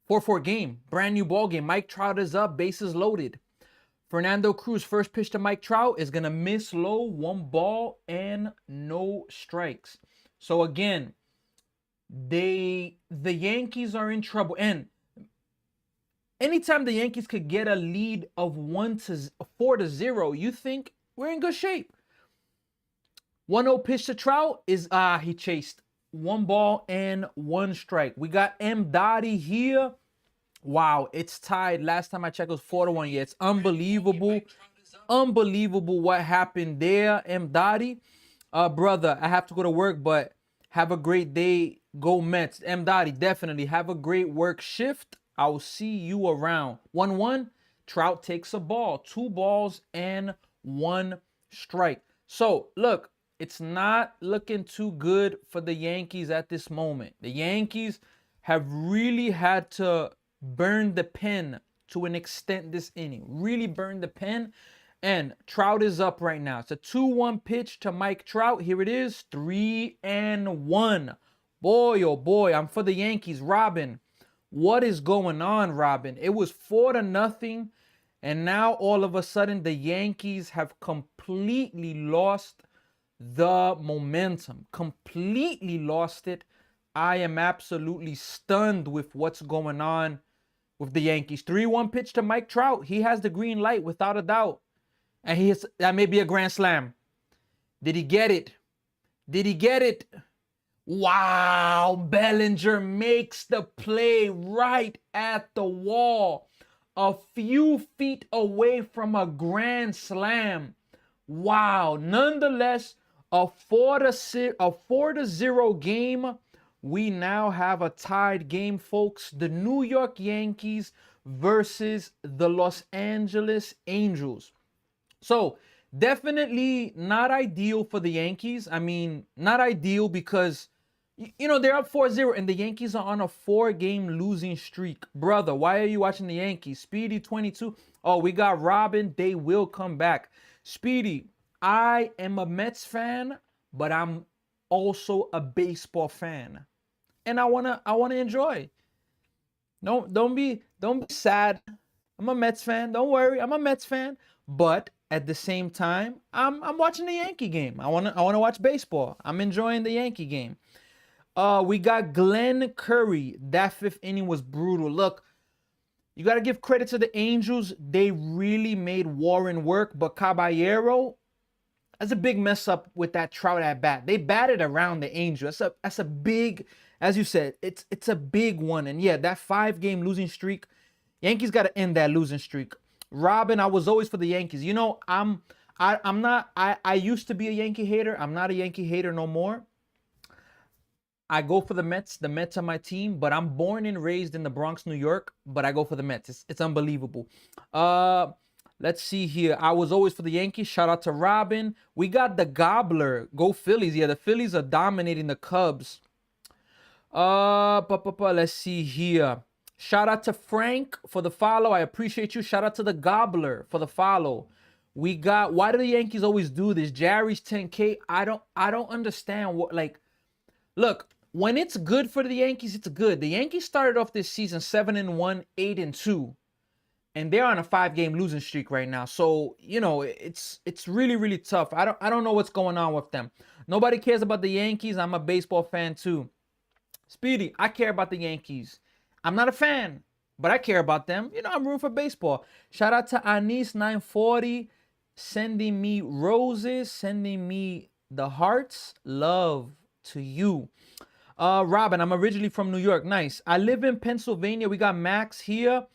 4-4 game, brand new ball game. Mike Trout is up, bases loaded. Fernando Cruz, first pitch to Mike Trout is gonna miss low, 1 ball and no strikes. So again, the Yankees are in trouble. And anytime the Yankees could get a lead of 4-0, you think we're in good shape. 1-0 pitch to Trout is he chased 1 ball and 1 strike. We got M. Dottie here. Wow, it's tied. Last time I checked, it was 4-1. Yeah, it's unbelievable. Unbelievable what happened there, M. Dottie. Brother, I have to go to work, but have a great day. Go Mets. M. Dottie, definitely. Have a great work shift. I will see you around. 1-1. Trout takes a ball. 2 balls and 1 strike. So, look, it's not looking too good for the Yankees at this moment. The Yankees have really had to burn the pen to an extent this inning. Really burn the pen. And Trout is up right now. It's a 2-1 pitch to Mike Trout. Here it is, 3-1. Boy, oh boy, I'm for the Yankees. Robin, what is going on, Robin? It was 4-0, and now all of a sudden the Yankees have completely lost the momentum. Completely lost it. I am absolutely stunned with what's going on with the Yankees. 3-1 pitch to Mike Trout. He has the green light without a doubt. And that may be a grand slam. Did he get it? Did he get it? Wow, Bellinger makes the play right at the wall. A few feet away from a grand slam. Wow, nonetheless, a 4-0 game. We now have a tied game, folks. The New York Yankees versus the Los Angeles Angels. So, definitely not ideal for the Yankees. I mean, not ideal because, you know, they're up 4-0 and the Yankees are on a 4-game losing streak. Brother, why are you watching the Yankees? Speedy 22. Oh, we got Robin. They will come back. Speedy, I am a Mets fan, but I'm also a baseball fan. And I wanna enjoy. No, don't be sad. I'm a Mets fan. Don't worry, I'm a Mets fan. But at the same time, I'm watching the Yankee game. I wanna watch baseball. I'm enjoying the Yankee game. We got Glenn Curry. That 5th inning was brutal. Look, you gotta give credit to the Angels. They really made Warren work, but Caballero, that's a big mess up with that Trout at bat. They batted around the Angels. That's a big, as you said, it's a big one. And yeah, that 5-game losing streak, Yankees got to end that losing streak. Robin, I was always for the Yankees. You know, I used to be a Yankee hater. I'm not a Yankee hater no more. I go for the Mets. The Mets are my team, but I'm born and raised in the Bronx, New York, but I go for the Mets. It's unbelievable. Let's see here. I was always for the Yankees. Shout out to Robin. We got the Gobbler. Go Phillies. Yeah, the Phillies are dominating the Cubs. Let's see here. Shout out to Frank for the follow. I appreciate you. Shout out to the Gobbler for the follow. We got, why do the Yankees always do this? Jerry's 10K. I don't understand what, like, look, when it's good for the Yankees, it's good. The Yankees started off this season 7-1, 8-2. And they're on a 5-game losing streak right now. So, you know, it's really, really tough. I don't know what's going on with them. Nobody cares about the Yankees. I'm a baseball fan too. Speedy, I care about the Yankees. I'm not a fan, but I care about them. You know, I'm rooting for baseball. Shout out to Anis940 sending me roses, sending me the hearts. Love to you. Robin, I'm originally from New York. Nice. I live in Pennsylvania. We got Max here.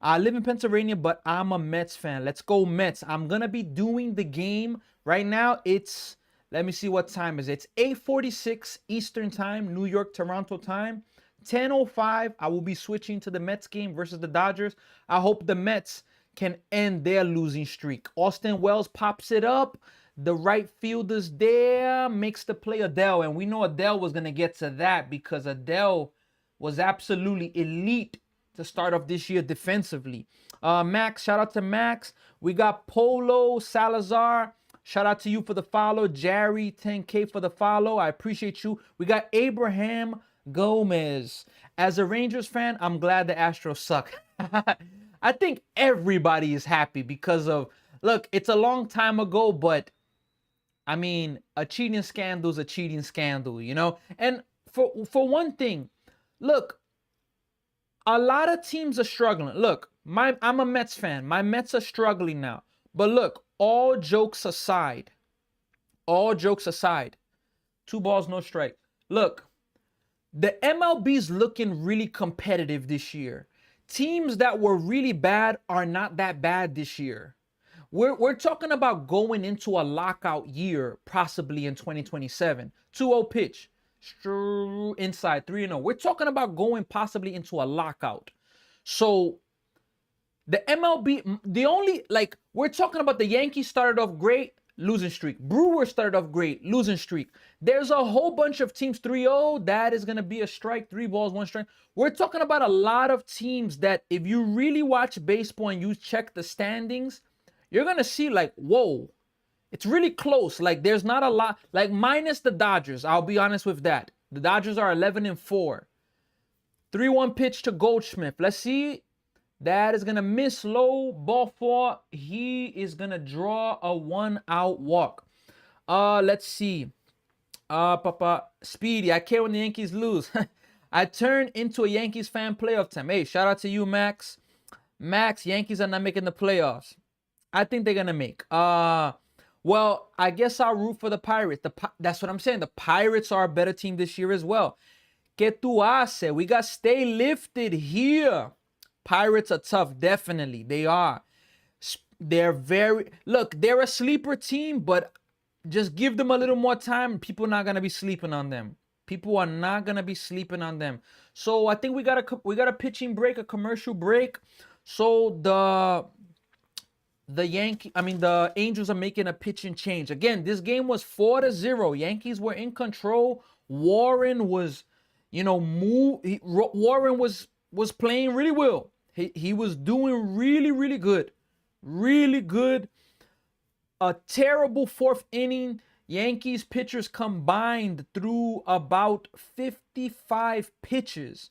I live in Pennsylvania, but I'm a Mets fan. Let's go Mets. I'm going to be doing the game right now. It's, let me see what time is it. It's 8:46 Eastern time, New York, Toronto time. 10:05, I will be switching to the Mets game versus the Dodgers. I hope the Mets can end their losing streak. Austin Wells pops it up. The right fielder's there, makes the play Adele. And we know Adele was going to get to that because Adele was absolutely elite to start off this year defensively. Max, shout out to Max. We got Polo Salazar. Shout out to you for the follow. Jerry, 10K for the follow. I appreciate you. We got Abraham Gomez. as a Rangers fan, I'm glad the Astros suck. I think everybody is happy because of, look, it's a long time ago, but I mean, a cheating scandal is a cheating scandal, you know? And for one thing, look, a lot of teams are struggling. Look, I'm a Mets fan. My Mets are struggling now. But look, all jokes aside, 2 balls, no strike. Look, the MLB's looking really competitive this year. Teams that were really bad are not that bad this year. We're talking about going into a lockout year, possibly in 2027. 2-0 pitch. Inside 3-0. We're talking about going possibly into a lockout. So the MLB, the only, like, we're talking about the Yankees started off great, losing streak. Brewers started off great, losing streak. There's a whole bunch of teams, 3-0, that is going to be a strike, 3 balls, 1 strike. We're talking about a lot of teams that if you really watch baseball and you check the standings, you're going to see like, whoa, it's really close. Like there's not a lot, like minus the Dodgers. I'll be honest with that. The Dodgers are 11-4. 3-1 pitch to Goldschmidt. Let's see. That is going to miss low. Ball 4. He is going to draw a 1-out walk. Let's see. Papa Speedy, I care when the Yankees lose. I turned into a Yankees fan playoff time. Hey, shout out to you, Max. Max, Yankees are not making the playoffs. I think they're going to make. Well, I guess I'll root for the Pirates. That's what I'm saying. The Pirates are a better team this year as well. Que tu hace? We got stay lifted here. Pirates are tough, definitely. They are. They're they're a sleeper team, but just give them a little more time. People are not going to be sleeping on them. People are not going to be sleeping on them. So I think we got a pitching break, a commercial break. So the Angels are making a pitching change. Again, this game was 4-0. Yankees were in control. Warren was, Warren was playing really well. He was doing really, really good. Really good. A terrible 4th inning. Yankees pitchers combined threw about 55 pitches.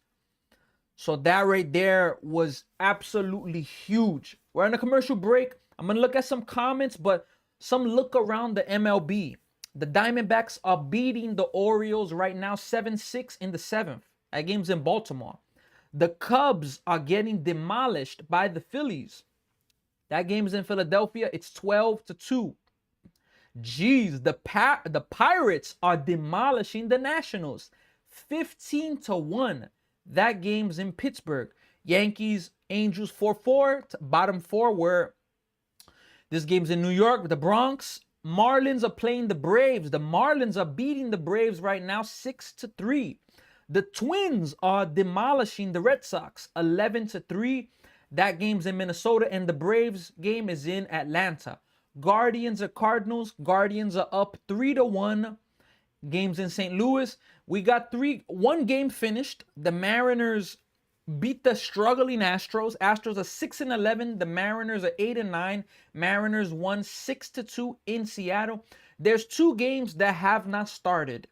So that right there was absolutely huge. We're on a commercial break. I'm going to look at some comments, but some look around the MLB. The Diamondbacks are beating the Orioles right now 7-6 in the 7th. That game's in Baltimore. The Cubs are getting demolished by the Phillies. That game's in Philadelphia. It's 12-2. Jeez, the Pirates are demolishing the Nationals 15-1. That game's in Pittsburgh. Yankees, Angels 4-4. Bottom 4 where this game's in New York. The Bronx. Marlins are playing the Braves. The Marlins are beating the Braves right now 6-3. The Twins are demolishing the Red Sox 11-3. That game's in Minnesota, and the Braves game is in Atlanta. Guardians are Cardinals. Guardians are up 3-1. Games in St. Louis. We got one game finished. The Mariners beat the struggling Astros. Astros are 6-11. The Mariners are 8-9. Mariners won 6-2 in Seattle. There's 2 games that have not started.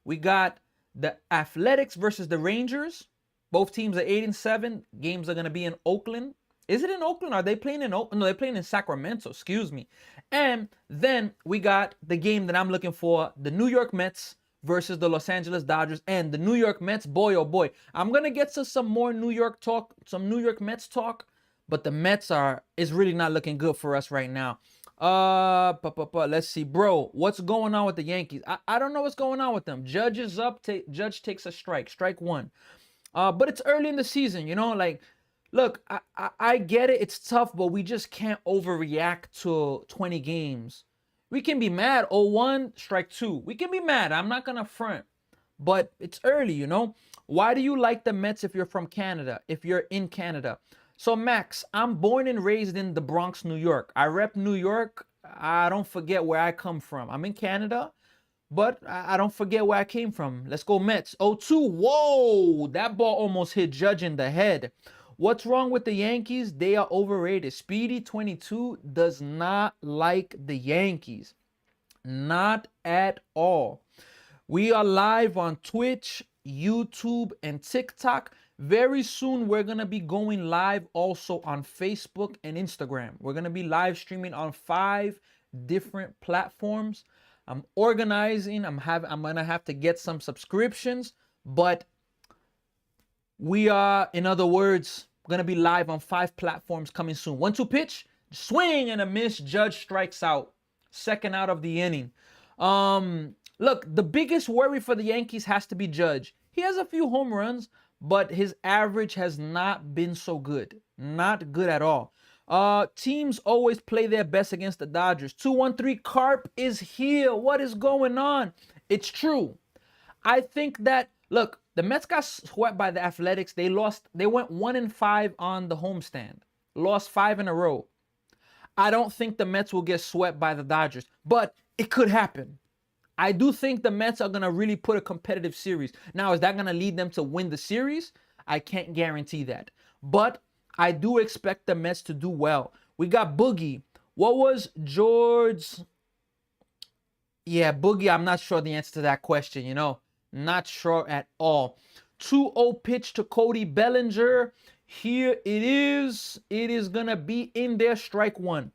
We got the Athletics versus the Rangers. Both teams are 8-7. Games are going to be in Oakland. Is it in Oakland? Are they playing in Oakland? No, they're playing in Sacramento. Excuse me. And then we got the game that I'm looking for. The New York Mets versus the Los Angeles Dodgers. And the New York Mets, boy, oh boy. I'm going to get to some more New York talk, some New York Mets talk. But the Mets is really not looking good for us right now. Let's see, bro. What's going on with the Yankees? I don't know what's going on with them. Judge is up. Judge takes a strike. Strike 1. But it's early in the season, like, look, I get it. It's tough, but we just can't overreact to 20 games. We can be mad. 0-1, strike 2. We can be mad. I'm not going to front. But it's early, Why do you like the Mets if you're from Canada, if you're in Canada? So, Max, I'm born and raised in the Bronx, New York. I rep New York. I don't forget where I come from. I'm in Canada, but I don't forget where I came from. Let's go Mets. 0-2. Whoa, that ball almost hit Judge in the head. What's wrong with the Yankees? They are overrated. Speedy 22 does not like the Yankees. Not at all. We are live on Twitch. YouTube, and TikTok. Very soon, we're going to be going live also on Facebook and Instagram. We're going to be live streaming on 5 different platforms. I'm organizing. I'm going to have to get some subscriptions, but we are, in other words, going to be live on 5 platforms coming soon. 1-2 pitch, swing and a miss. Judge strikes out. Second out of the inning. Look, the biggest worry for the Yankees has to be Judge. He has a few home runs, but his average has not been so good. Not good at all. Teams always play their best against the Dodgers. 2-1-3, Carp is here. What is going on? It's true. I think that, look, the Mets got swept by the Athletics. They went 1-5 on the homestand. Lost 5 in a row. I don't think the Mets will get swept by the Dodgers, but it could happen. I do think the Mets are going to really put a competitive series. Now, is that going to lead them to win the series? I can't guarantee that. But I do expect the Mets to do well. We got Boogie. What was George's? Yeah, Boogie, I'm not sure the answer to that question, you know. Not sure at all. 2-0 pitch to Cody Bellinger. Here it is. It is going to be in there. Strike one.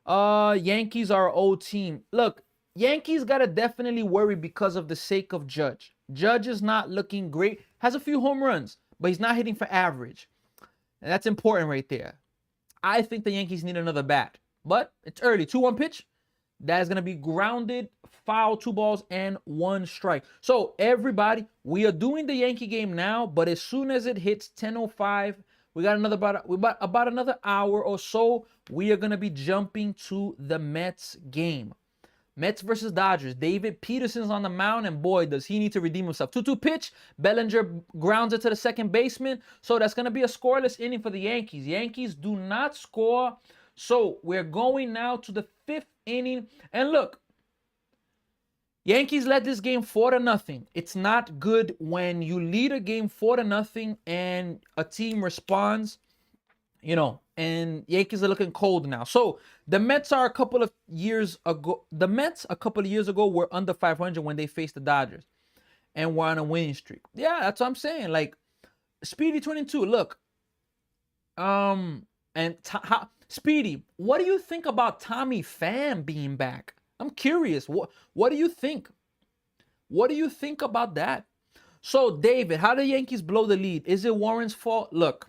Yankees are our old team. Look, Yankees got to definitely worry because of the sake of Judge. Judge is not looking great. Has a few home runs, but he's not hitting for average. And that's important right there. I think the Yankees need another bat. But it's early. 2-1 pitch. That is going to be grounded, foul, 2 balls, and 1 strike. So, everybody, we are doing the Yankee game now, but as soon as it hits 10:05, we got about another hour or so, we are going to be jumping to the Mets game. Mets versus Dodgers. David Peterson's on the mound, and boy, does he need to redeem himself. 2-2 pitch. Bellinger grounds it to the second baseman. So, that's going to be a scoreless inning for the Yankees. Yankees do not score. So, we're going now to the 5th inning. And look, Yankees led this game 4-0. It's not good when you lead a game 4-0 and a team responds, you know, and Yankees are looking cold now. So the Mets are a couple of years ago were under 500 when they faced the Dodgers and were on a winning streak. Yeah, that's what I'm saying. Like Speedy 22, look. Speedy, what do you think about Tommy Pham being back? I'm curious. What do you think? What do you think about that? So, David, how do the Yankees blow the lead? Is it Warren's fault? Look,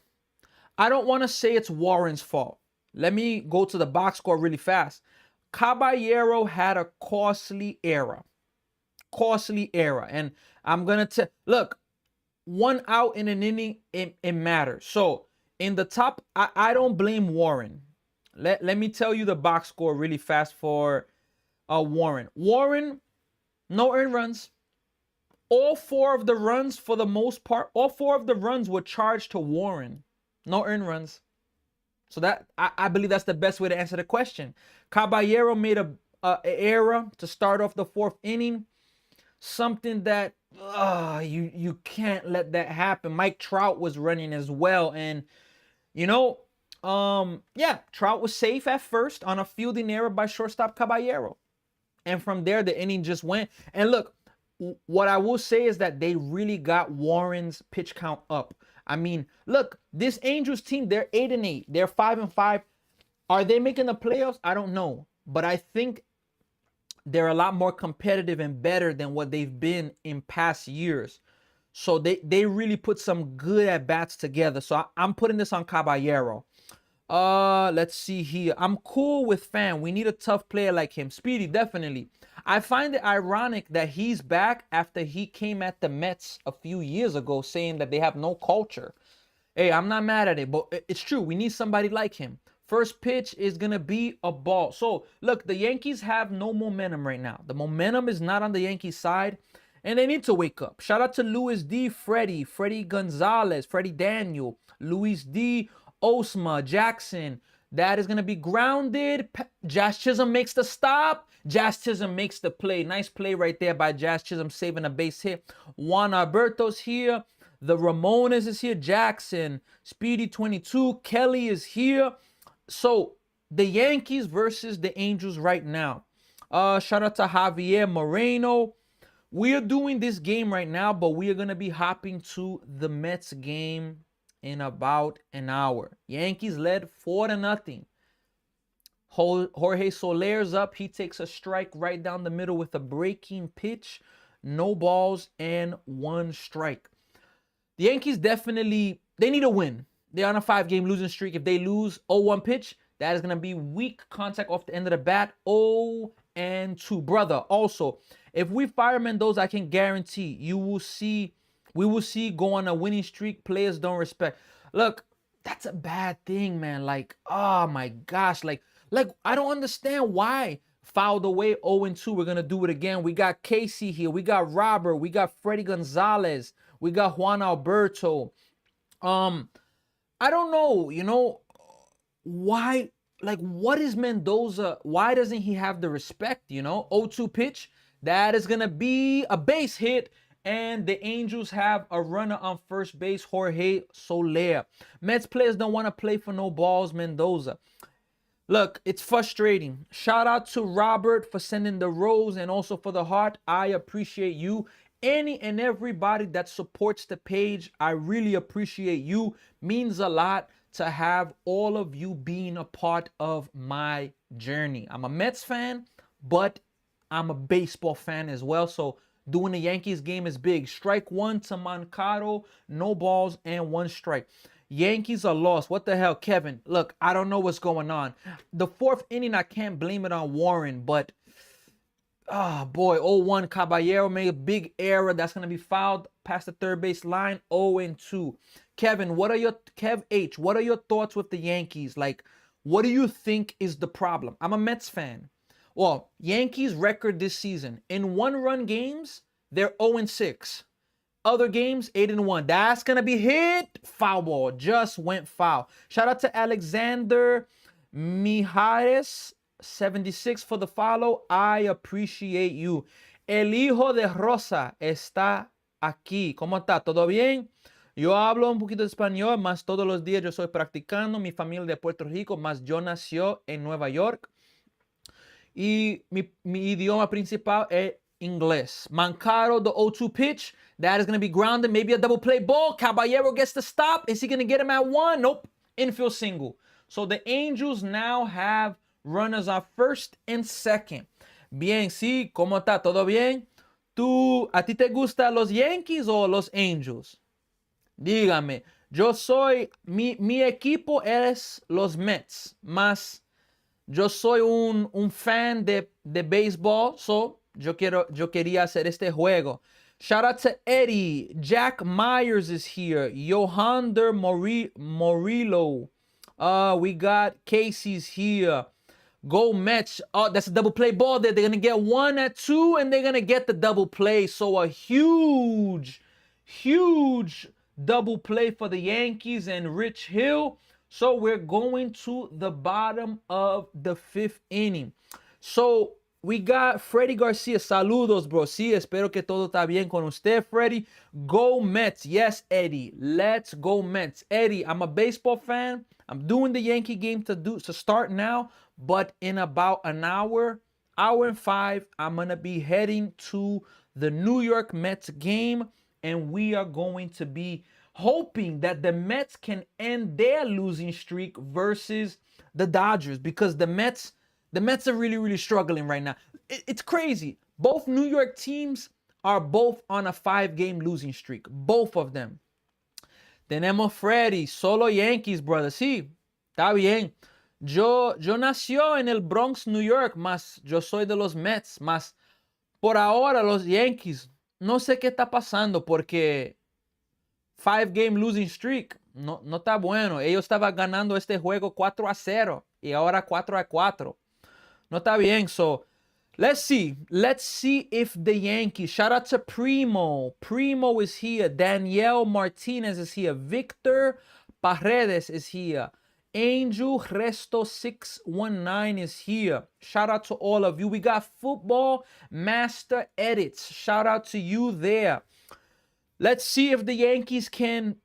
I don't want to say it's Warren's fault. Let me go to the box score really fast. Caballero had a costly error. And I'm going to tell, look, 1 out in an inning, it matters. So, in the top, I don't blame Warren. Let me tell you the box score really fast for Warren. Warren, no earned runs. All 4 of the runs, for the most part, all 4 of the runs were charged to Warren. No earned runs. So that I believe that's the best way to answer the question. Caballero made a error to start off the 4th inning. Something that you can't let that happen. Mike Trout was running as well, and you know, Trout was safe at first on a fielding error by shortstop Caballero. And from there, the inning just went. And look, what I will say is that they really got Warren's pitch count up. I mean, look, this Angels team, they're 8-8. They're 5-5. Are they making the playoffs? I don't know. But I think they're a lot more competitive and better than what they've been in past years. So they really put some good at-bats together. So I'm putting this on Caballero. Let's see here. I'm cool with Pham. We need a tough player like him. Speedy, definitely. I find it ironic that he's back after he came at the Mets a few years ago saying that they have no culture. Hey, I'm not mad at it, but it's true. We need somebody like him. First pitch is going to be a ball. So, look, the Yankees have no momentum right now. The momentum is not on the Yankees side, and they need to wake up. Shout out to Luis D, Freddie Gonzalez, Freddie Daniel, Luis D, Osma, Jackson. That is going to be grounded. Jazz Chisholm makes the stop. Jazz Chisholm makes the play. Nice play right there by Jazz Chisholm, saving a base hit. Juan Alberto's here. The Ramones is here. Jackson. Speedy 22. Kelly is here. So, the Yankees versus the Angels right now. Shout out to Javier Moreno. We are doing this game right now, but we are going to be hopping to the Mets game in about an hour. Yankees led 4-0. Jorge Soler's up. He takes a strike right down the middle with a breaking pitch. No balls and 1 strike. The Yankees definitely, they need a win. They're on a 5-game losing streak. If they lose 0-1 pitch, that is going to be weak contact off the end of the bat. 0-2. Brother, also, if we fire Mendoza, I can guarantee we will see go on a winning streak. Players don't respect. Look, that's a bad thing, man. Like, oh my gosh. Like I don't understand why. Fouled away 0-2. We're going to do it again. We got Casey here. We got Robert. We got Freddie Gonzalez. We got Juan Alberto. I don't know, why, like, what is Mendoza? Why doesn't he have the respect, 0-2 pitch. That is going to be a base hit. And the Angels have a runner on first base, Jorge Soler. Mets players don't want to play for no balls, Mendoza. Look, it's frustrating. Shout out to Robert for sending the rose and also for the heart. I appreciate you. Any and everybody that supports the page, I really appreciate you. Means a lot to have all of you being a part of my journey. I'm a Mets fan, but I'm a baseball fan as well. So doing the Yankees game is big. Strike 1 to Moncado, no balls and 1 strike. Yankees are lost. What the hell, Kevin? Look, I don't know what's going on. The 4th inning, I can't blame it on Warren, but boy, 0-1. Caballero made a big error. That's going to be fouled past the third base line. 0-2. Kevin, Kev H, what are your thoughts with the Yankees? Like, what do you think is the problem? I'm a Mets fan. Well, Yankees record this season. In 1-run games, they're 0-6. Other games, 8-1. That's going to be hit. Foul ball. Just went foul. Shout out to Alexander Mijares. 76 for the follow. I appreciate you. El hijo de Rosa está aquí. ¿Cómo está? ¿Todo bien? Yo hablo un poquito de español, más todos los días yo estoy practicando. Mi familia de Puerto Rico, más yo nació en Nueva York. Y mi idioma principal es inglés. Moncado, the 0-2 pitch. That is going to be grounded. Maybe a double play ball. Caballero gets the stop. Is he going to get him at 1? Nope. Infield single. So the Angels now have runners on first and second. Bien, sí, ¿cómo está? ¿Todo bien? ¿A ti te gustan los Yankees o los Angels? Dígame. Mi equipo es los Mets, más yo soy un fan de béisbol, so yo quería hacer este juego. Shout out to Eddie. Jack Myers is here. Johander Morillo. We got Casey's here. Go Mets. Oh, that's a double play ball there. They're going to get 1 at 2, and they're going to get the double play. So a huge double play for the Yankees and Rich Hill. So we're going to the bottom of the 5th inning. So we got Freddy Garcia. Saludos, bro. Sí, espero que todo está bien con usted, Freddy. Go Mets. Yes, Eddie. Let's go Mets. Eddie, I'm a baseball fan. I'm doing the Yankee game to start now. But in about an hour and 5, I'm going to be heading to the New York Mets game. And we are going to be hoping that the Mets can end their losing streak versus the Dodgers, because the Mets are really struggling right now. It's crazy. Both New York teams are both on a 5-game losing streak. Both of them. Tenemos Freddy, solo Yankees, brother. Sí, está bien. Yo nació en el Bronx, New York, mas yo soy de los Mets, mas por ahora los Yankees, no sé qué está pasando porque 5-game losing streak no está bueno. Ellos estaban ganando este juego 4-0 y ahora 4-4. No está bien. So, let's see if the Yankees, shout out to Primo is here. Danielle Martinez is here. Victor Paredes is here. Angel Resto 619 is here. Shout out to all of you. We got Football Master Edits. Shout out to you there. Let's see if the Yankees can,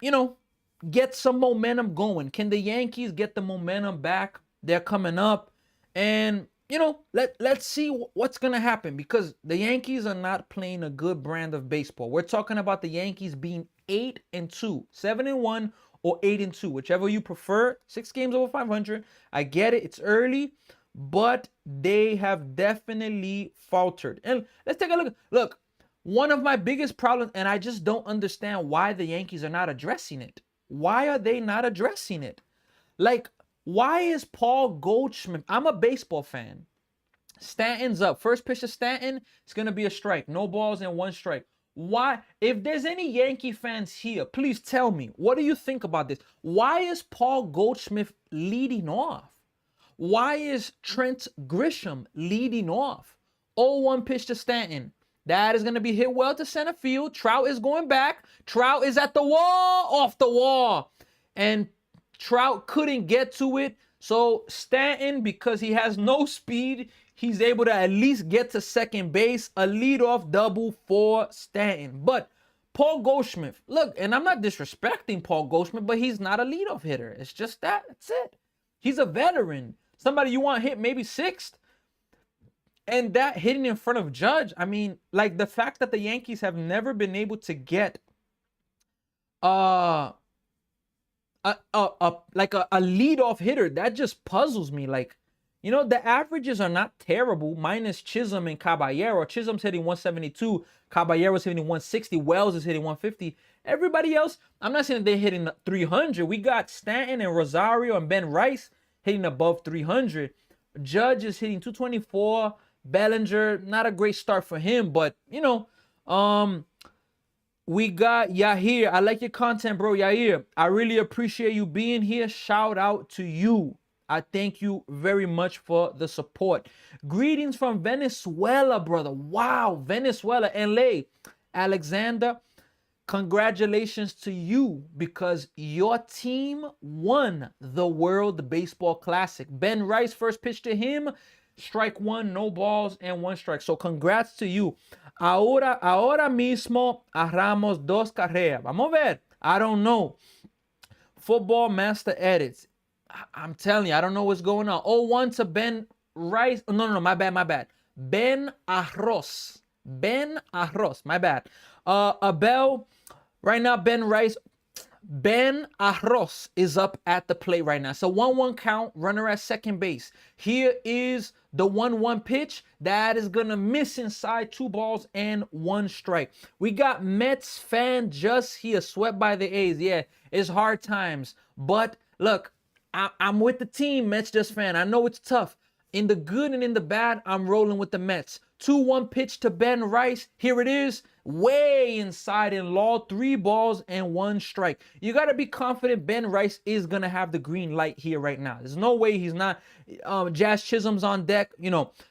get some momentum going. Can the Yankees get the momentum back? They're coming up. And let's see what's gonna happen, because the Yankees are not playing a good brand of baseball. We're talking about the Yankees being 8-2, 7-1, or 8-2, whichever you prefer. 6 games over 500. I get it, it's early, but they have definitely faltered. And let's take a look. Look, one of my biggest problems, and I just don't understand why the Yankees are not addressing it. Why are they not addressing it? Like, why is Paul Goldschmidt? I'm a baseball fan. Stanton's up. First pitch to Stanton, it's going to be a strike. No balls and 1 strike. Why? If there's any Yankee fans here, please tell me, what do you think about this? Why is Paul Goldschmidt leading off? Why is Trent Grisham leading off? 0-1 pitch to Stanton. That is going to be hit well to center field. Trout is going back. Trout is at the wall, off the wall. And Trout couldn't get to it. So Stanton, because he has no speed, he's able to at least get to second base. A leadoff double for Stanton. But Paul Goldschmidt, look, and I'm not disrespecting Paul Goldschmidt, but he's not a leadoff hitter. It's just that. That's it. He's a veteran. Somebody you want hit maybe 6th. And that hitting in front of Judge, I mean, like the fact that the Yankees have never been able to get like a leadoff hitter, that just puzzles me. Like, the averages are not terrible, minus Chisholm and Caballero. Chisholm's hitting 172, Caballero's hitting 160, Wells is hitting 150. Everybody else, I'm not saying that they're hitting 300. We got Stanton and Rosario and Ben Rice hitting above 300. Judge is hitting 224. Bellinger, not a great start for him, but we got Yahir. I like your content, bro. Yahir, I really appreciate you being here. Shout out to you. I thank you very much for the support. Greetings from Venezuela, brother. Wow, Venezuela, LA. Alexander, congratulations to you, because your team won the World Baseball Classic. Ben Rice, first pitch to him, strike 1, no balls and 1 strike. So congrats to you. Ahora mismo agarramos 2 carreras. Vamos a ver. I don't know. Football Master Edits. I'm telling you, I don't know what's going on. 0-1 to Ben Rice. No, my bad. Ben Arroz. My bad. Abel, right now, Ben Rice. Ben Arroz is up at the plate right now. So 1-1 count, runner at second base. Here is the 1-1 pitch. That is going to miss inside, 2 balls and 1 strike. We got Mets fan just here, swept by the A's. Yeah, it's hard times. But look, I'm with the team, Mets just fan. I know it's tough. In the good and in the bad, I'm rolling with the Mets. 2-1 pitch to Ben Rice. Here it is. Way inside and law, 3 balls and 1 strike. You got to be confident Ben Rice is going to have the green light here right now. There's no way he's not. Jazz Chisholm's on deck.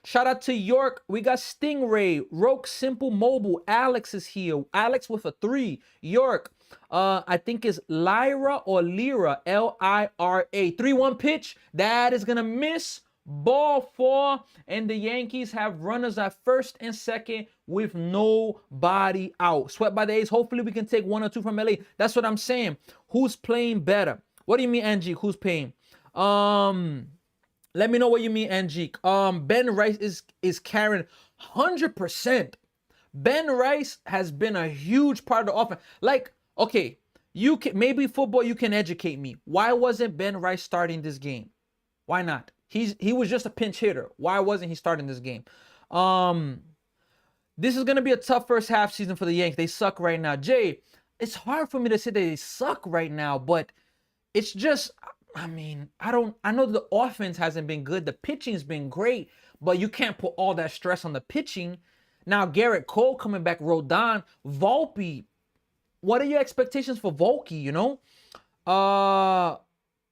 Shout out to York. We got Stingray, Roke Simple Mobile. Alex is here. Alex with a 3. York. I think it's Lyra or Lyra. Lira. 3-1 pitch. That is going to miss. Ball 4, and the Yankees have runners at first and second with nobody out. Swept by the A's. Hopefully we can take 1 or 2 from LA. That's what I'm saying. Who's playing better? What do you mean, Angie? Who's playing? Let me know what you mean, Angie. Ben Rice is carrying 100%. Ben Rice has been a huge part of the offense. Like, okay, maybe football, you can educate me. Why wasn't Ben Rice starting this game? Why not? He was just a pinch hitter. Why wasn't he starting this game? This is going to be a tough first half season for the Yankees. They suck right now. Jay, it's hard for me to say that they suck right now, but it's just, I know the offense hasn't been good. The pitching's been great, but you can't put all that stress on the pitching. Now, Garrett Cole coming back, Rodon, Volpe. What are your expectations for Volpe,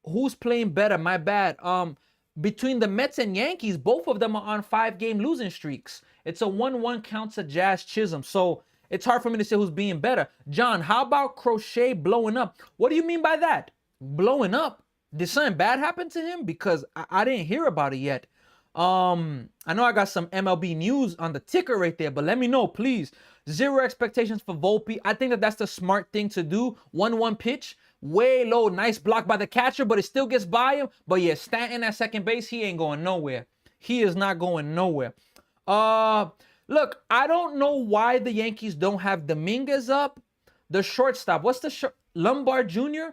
Who's playing better? My bad. Between the Mets and Yankees, both of them are on 5-game losing streaks. It's a 1-1 count to Jazz Chisholm. So it's hard for me to say who's being better. John, how about Crochet blowing up? What do you mean by that? Blowing up? Did something bad happen to him? Because I didn't hear about it yet. I know I got some MLB news on the ticker right there, but let me know, please. 0 expectations for Volpe. I think that's the smart thing to do. 1-1 pitch. Way low, nice block by the catcher, but it still gets by him. But yeah, Stanton at second base, he ain't going nowhere. He is not going nowhere. Look, I don't know why the Yankees don't have Dominguez up. The shortstop, what's the Lombard Jr.?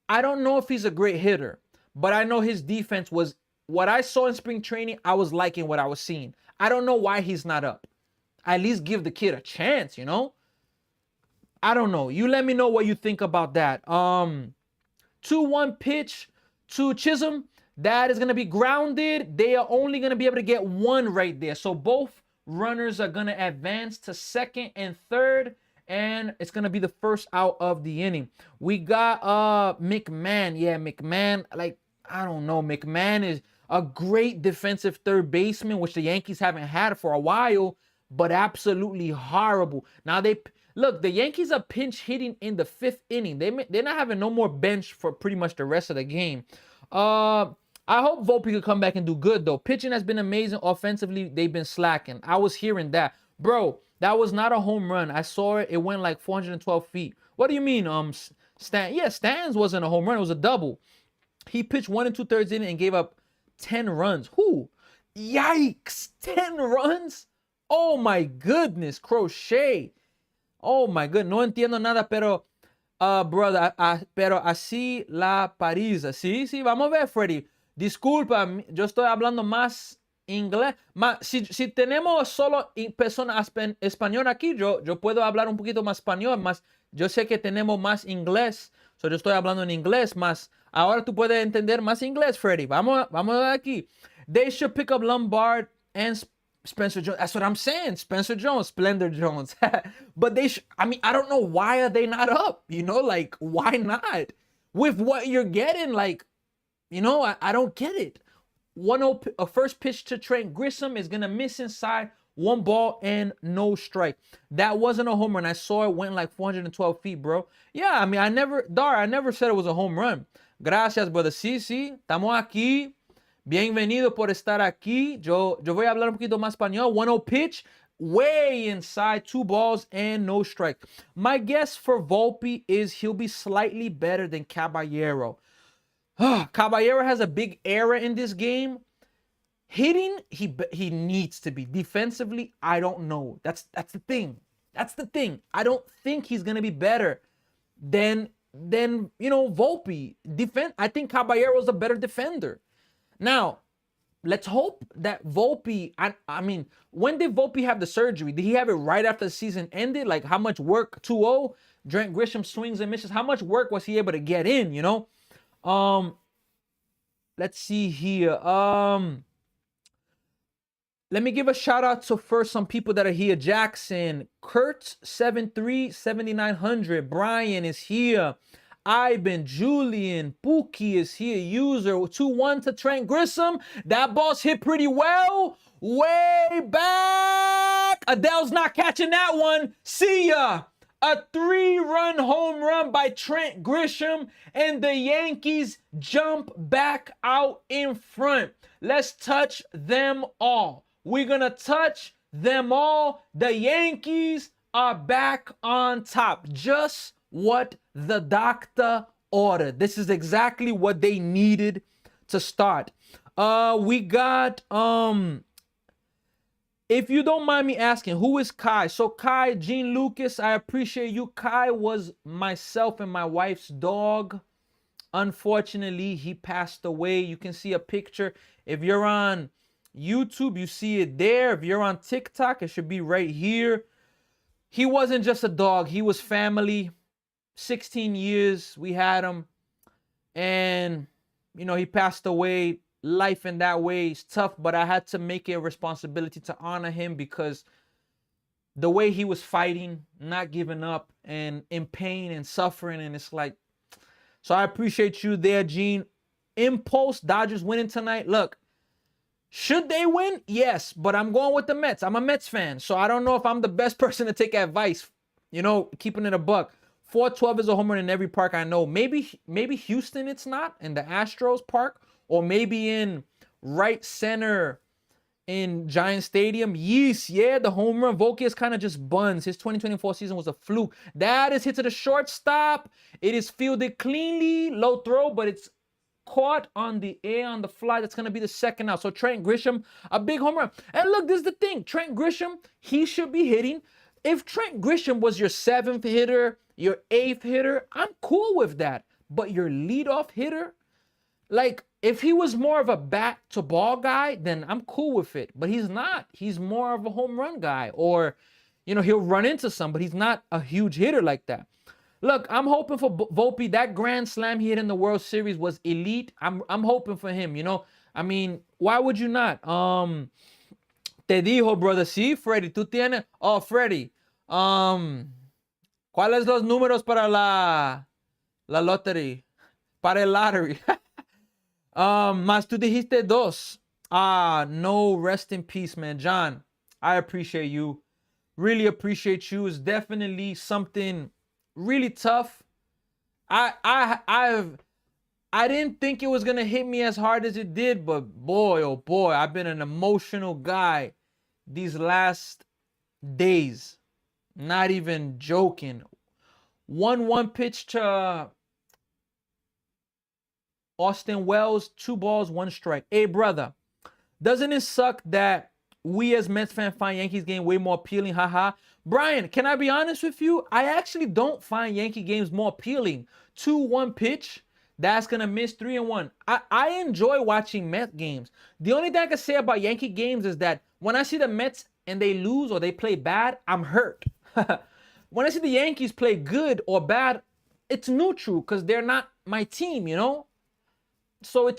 I don't know if he's a great hitter, but I know his defense was what I saw in spring training. I was liking what I was seeing. I don't know why he's not up. At least give the kid a chance, you know? I don't know. You let me know what you think about that. 2-1 pitch to Chisholm. That is going to be grounded. They are only going to be able to get one right there. So both runners are going to advance to second and third. And it's going to be the first out of the inning. We got McMahon. Yeah, McMahon. Like, I don't know. McMahon is a great defensive third baseman, which the Yankees haven't had for a while, but absolutely horrible. Now, look, the Yankees are pinch hitting in the 5th inning. They're not having no more bench for pretty much the rest of the game. I hope Volpe could come back and do good, though. Pitching has been amazing. Offensively, they've been slacking. I was hearing that. Bro, that was not a home run. I saw it. It went like 412 feet. What do you mean, Yeah, Stan's wasn't a home run. It was a double. He pitched 1 2/3 inning and gave up 10 runs. Who? Yikes! 10 runs? Oh, my goodness. Crochet. Oh, my goodness. No entiendo nada, pero... brother, pero así la Parisa. Sí, sí, vamos a ver, Freddy. Disculpa, yo estoy hablando más inglés. Si tenemos solo personas español aquí, yo puedo hablar un poquito más español, más yo sé que tenemos más inglés, so yo estoy hablando en inglés, más ahora tú puedes entender más inglés, Freddy. Vamos a ver aquí. They should pick up Lombard and Spencer Jones. That's what I'm saying. Spencer Jones, Splendor Jones. But I don't know, why are they not up? You know, like, why not? With what you're getting, like, you know, I don't get it. 1-0, a first pitch to Trent Grisham is going to miss inside. 1 ball and no strike. That wasn't a home run. I saw it went like 412 feet, bro. Yeah, I mean, I never said it was a home run. Gracias, brother. Sí, sí, estamos aquí. Bienvenido por estar aquí. Yo voy a hablar un poquito más español. 1-0 pitch, way inside, 2 balls and no strike. My guess for Volpe is he'll be slightly better than Caballero. Caballero has a big error in this game. Hitting, he needs to be. Defensively, I don't know. That's the thing. That's the thing. I don't think he's gonna be better than you know, Volpe. I think Caballero's a better defender. Now, let's hope that Volpe. I mean, when did Volpe have the surgery? Did he have it right after the season ended? Like, how much work? 2-0. Trent Grisham swings and misses. How much work was he able to get in? You know. Let's see here. Let me give a shout out to first some people that are here. Jackson, Kurt 73-7900. Brian is here. Ivan, Julian, Pookie is here. User 2-1 to Trent Grisham. That ball's hit pretty well. Way back. Adele's not catching that one. See ya. A 3-run home run by Trent Grisham, and the Yankees jump back out in front. Let's touch them all. We're going to touch them all. The Yankees are back on top. Just what the doctor ordered. This is exactly what they needed to start. We got... If you don't mind me asking, who is Kai? So Kai, Gene Lucas, I appreciate you. Kai was myself and my wife's dog. Unfortunately, he passed away. You can see a picture. If you're on YouTube, you see it there. If you're on TikTok, it should be right here. He wasn't just a dog. He was family. 16 years we had him. And, you know, he passed away. Life in that way is tough, but I had to make it a responsibility to honor him because the way he was fighting, not giving up, and in pain and suffering, and it's like, so I appreciate you there, Gene. Impulse, Dodgers winning tonight. Look, should they win? Yes, but I'm going with the Mets. I'm a Mets fan, so I don't know if I'm the best person to take advice, you know, keeping it a buck. 412 is a home run in every park I know. Maybe Houston it's not, in the Astros park. Or maybe in right center in Giant Stadium. Yes, yeah, the home run. Volquez kind of just buns. His 2024 season was a fluke. That is hit to the shortstop. It is fielded cleanly. Low throw, but it's caught on the air on the fly. That's going to be the second out. So Trent Grisham, a big home run. And look, this is the thing. Trent Grisham, he should be hitting. If Trent Grisham was your 7th hitter, your 8th hitter, I'm cool with that. But your leadoff hitter, like if he was more of a bat to ball guy, then I'm cool with it. But he's not. He's more of a home run guy, or, you know, he'll run into some, but he's not a huge hitter like that. Look, I'm hoping for Volpe. That grand slam he hit in the World Series was elite. I'm hoping for him, you know. I mean, why would you not? Te dijo, brother. Sí, Freddy. Tú tienes. Oh, Freddy. ¿Cuáles los números para la lottery? Para el lottery. Mas tú dijiste 2. No, rest in peace, man. John, I appreciate you. Really appreciate you. It's definitely something really tough. I didn't think it was gonna hit me as hard as it did, but boy, oh boy, I've been an emotional guy these last days. Not even joking. 1-1 pitch to Austin Wells, 2 balls, 1 strike. Hey, brother, doesn't it suck that we as Mets fans find Yankees game way more appealing? Haha. Brian, can I be honest with you? I actually don't find Yankee games more appealing. 2-1 pitch, that's going to miss 3-1. I enjoy watching Mets games. The only thing I can say about Yankee games is that when I see the Mets and they lose or they play bad, I'm hurt. When I see the Yankees play good or bad, it's neutral because they're not my team, you know? So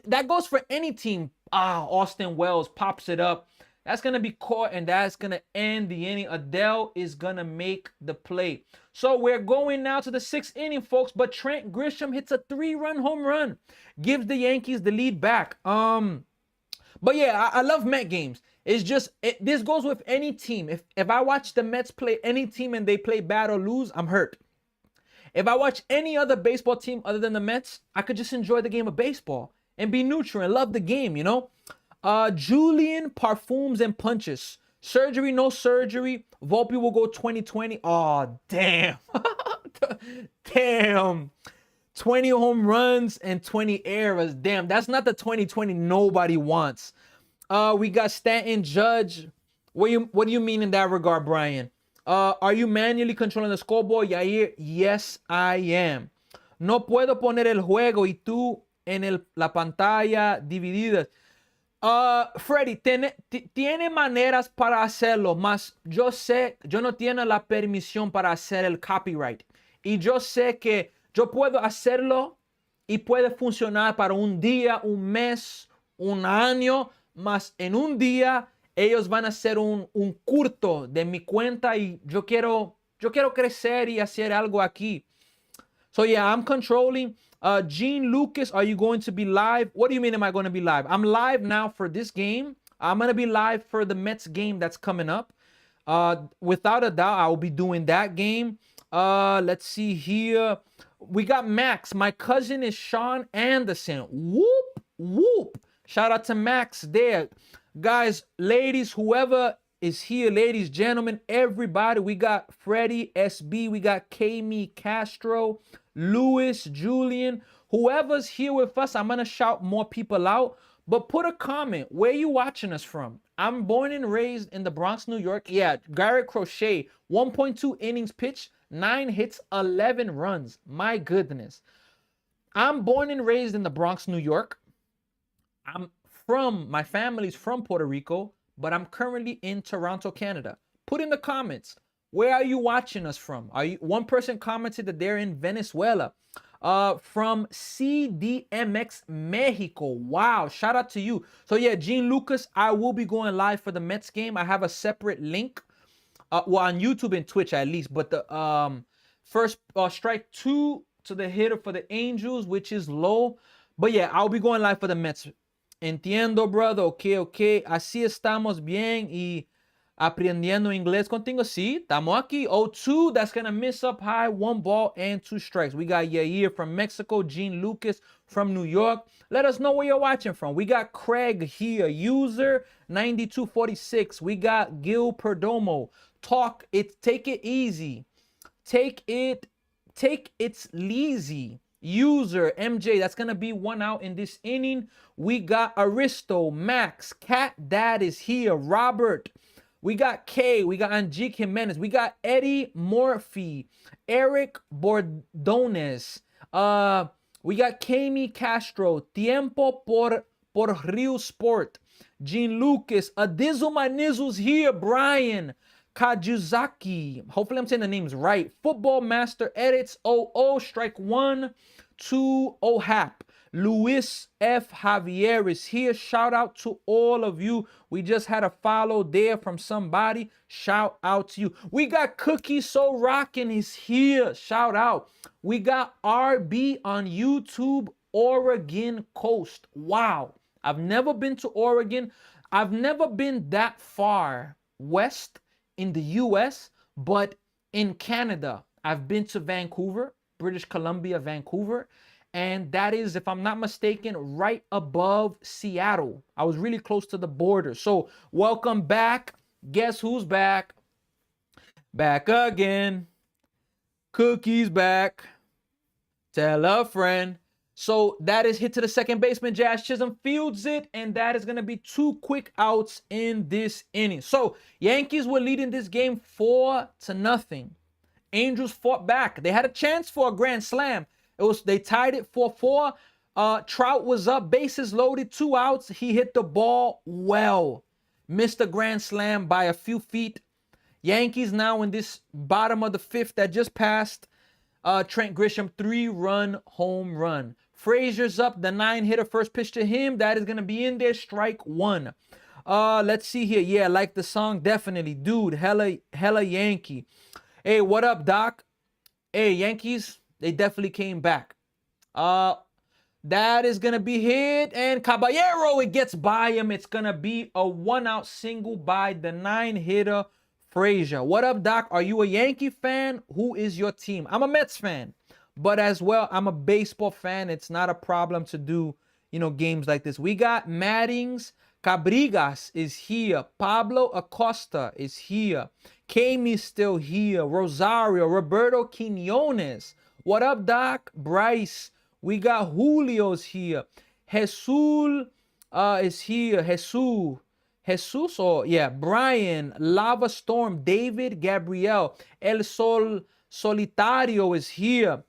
that goes for any team. Austin Wells pops it up. That's going to be caught, and that's going to end the inning. Adele is going to make the play. So we're going now to the 6th inning, folks. But Trent Grisham hits a 3-run home run. Gives the Yankees the lead back. But yeah, I love Met games. It's just, this goes with any team. If I watch the Mets play any team and they play bad or lose, I'm hurt. If I watch any other baseball team other than the Mets, I could just enjoy the game of baseball and be neutral and love the game, you know? Julian, Parfums and Punches. Surgery, no surgery. Volpe will go 2020. Oh, damn. Damn. 20 home runs and 20 errors. Damn, that's not the 2020 nobody wants. We got Stanton, Judge. What do you mean in that regard, Brian? Are you manually controlling the scoreboard, Yair? Yes, I am. No puedo poner el juego y tú en la pantalla divididas. Freddy, tiene maneras para hacerlo, mas yo sé, yo no tiene la permisión para hacer el copyright. Y yo sé que yo puedo hacerlo y puede funcionar para un día, un mes, un año, mas en un día ellos van a hacer un curto de mi cuenta y yo quiero crecer y hacer algo aquí. So yeah, I'm controlling. Gene Lucas, are you going to be live? What do you mean am I going to be live? I'm live now for this game. I'm going to be live for the Mets game that's coming up. Without a doubt, I will be doing that game. Let's see here. We got Max. My cousin is Sean Anderson. Whoop, whoop. Shout out to Max there. Guys, ladies, whoever is here, ladies, gentlemen, everybody. We got Freddie, SB. We got Kami Castro, Lewis, Julian. Whoever's here with us, I'm going to shout more people out. But put a comment. Where you watching us from? I'm born and raised in the Bronx, New York. Yeah, Garrett Crochet, 1.2 innings pitched, 9 hits, 11 runs. My goodness. I'm born and raised in the Bronx, New York. My family's from Puerto Rico, but I'm currently in Toronto, Canada. Put in the comments, where are you watching us from? One person commented that they're in Venezuela. From CDMX Mexico. Wow, shout out to you. So yeah, Gene Lucas, I will be going live for the Mets game. I have a separate link, well, on YouTube and Twitch at least. But the first strike 2 to the hitter for the Angels, which is low. But yeah, I'll be going live for the Mets. Entiendo, brother. Ok. Así estamos bien y aprendiendo inglés contigo. Sí, estamos aquí. 0-2. That's going to miss up high. 1 ball and 2 strikes. We got Yair from Mexico. Gene Lucas from New York. Let us know where you're watching from. We got Craig here. User 9246. We got Gil Perdomo. Take it easy. Take it lazy. User, MJ, that's going to be 1 out in this inning. We got Aristo, Max, Cat Dad is here, Robert. We got K, we got Angique Jimenez, we got Eddie Morphy, Eric Bordones, we got Kami Castro, Tiempo por Rio Sport, Gene Lucas, Adizu Manizu's here, Brian Kajuzaki. Hopefully I'm saying the names right. Football Master Edits 00, strike 1, 2, Hap. Luis F. Javier is here. Shout out to all of you. We just had a follow there from somebody. Shout out to you. We got Cookie So Rockin' is here. Shout out. We got RB on YouTube, Oregon Coast. Wow. I've never been to Oregon. I've never been that far west in the US, but in Canada, I've been to Vancouver, British Columbia, Vancouver. And that is, if I'm not mistaken, right above Seattle. I was really close to the border. So welcome back. Guess who's back? Back again. Cookie's back. Tell a friend. So that is hit to the second baseman. Jazz Chisholm fields it, and that is going to be 2 quick outs in this inning. So Yankees were leading this game 4-0. Angels fought back. They had a chance for a grand slam. They tied it 4-4. Trout was up, bases loaded, 2 outs. He hit the ball well. Missed a grand slam by a few feet. Yankees now in this bottom of the 5th that just passed. Trent Grisham 3-run home run. Frazier's up, the 9-hitter, first pitch to him. That is going to be in there, strike 1. Let's see here. Yeah, like the song, definitely. Dude, hella Yankee. Hey, what up, Doc? Hey, Yankees, they definitely came back. That is going to be hit. And Caballero, it gets by him. It's going to be a 1-out single by the 9-hitter, Frazier. What up, Doc? Are you a Yankee fan? Who is your team? I'm a Mets fan. But as well, I'm a baseball fan. It's not a problem to do, games like this. We got Maddings. Cabrigas is here. Pablo Acosta is here. Kami's still here. Rosario. Roberto Quinones. What up, Doc? Bryce. We got Julio's here. Jesus is here. Jesus, or yeah, Brian, Lava Storm, David, Gabriel, El Sol Solitario is here.